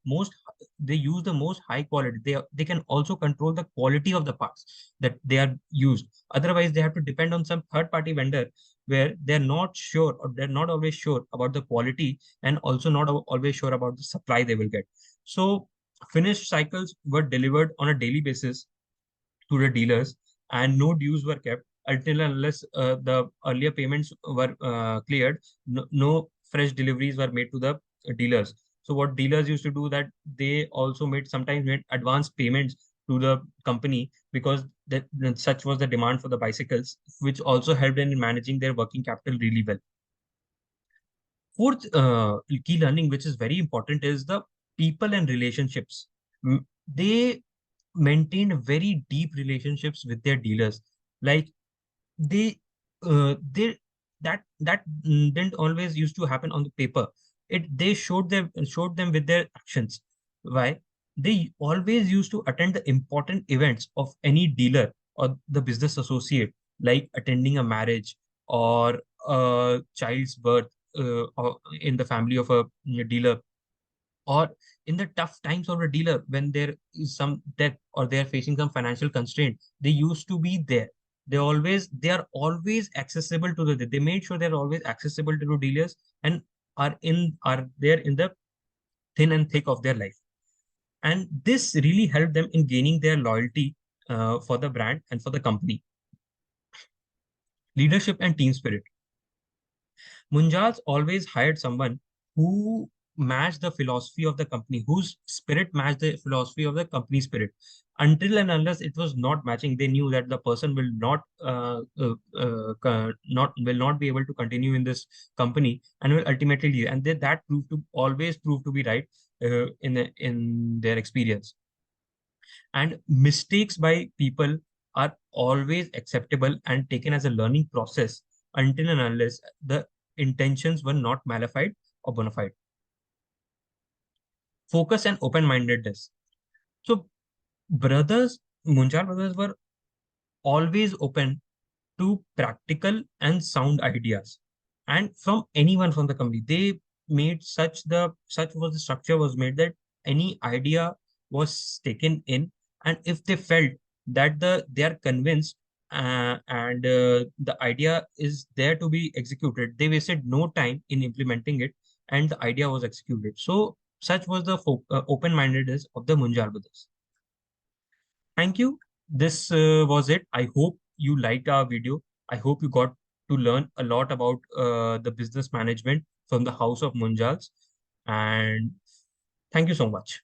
they use the most high quality. They can also control the quality of the parts that they are used. Otherwise, they have to depend on some third-party vendor where they're not sure, or they're not always sure about the quality, and also not always sure about the supply they will get. So finished cycles were delivered on a daily basis to the dealers, and no dues were kept until and unless the earlier payments were cleared. No fresh deliveries were made to the dealers. So what dealers used to do, that they also sometimes made advance payments to the company, because that such was the demand for the bicycles, which also helped in managing their working capital really well. Fourth key learning, which is very important, is the people and relationships. They maintained very deep relationships with their dealers. Like they that didn't always used to happen on the paper. They showed them with their actions. Why? They always used to attend the important events of any dealer or the business associate, like attending a marriage or a child's birth or in the family of a dealer, or in the tough times of a dealer when there is some debt or they are facing some financial constraint. They used to be there. They are always accessible to they made sure they're always accessible to the dealers, and are there in the thin and thick of their life. And this really helped them in gaining their loyalty for the brand and for the company. Leadership and team spirit. Munjals always hired someone who matched the philosophy of the company, whose spirit matched the philosophy of the company spirit. Until and unless it was not matching, they knew that the person will not be able to continue in this company and will ultimately leave. And that always proved to be right in their experience. And mistakes by people are always acceptable and taken as a learning process until and unless the intentions were not malified or bona fide. Focus and open-mindedness. So Munjal brothers were always open to practical and sound ideas, and from anyone from the company. They made such was the structure was made that any idea was taken in, and if they felt that they are convinced and the idea is there to be executed, they wasted no time in implementing it, and the idea was executed. So such was the open-mindedness of the Munjal brothers. Thank you. This was it. I hope you liked our video. I hope you got to learn a lot about the business management from the House of Munjals. And thank you so much.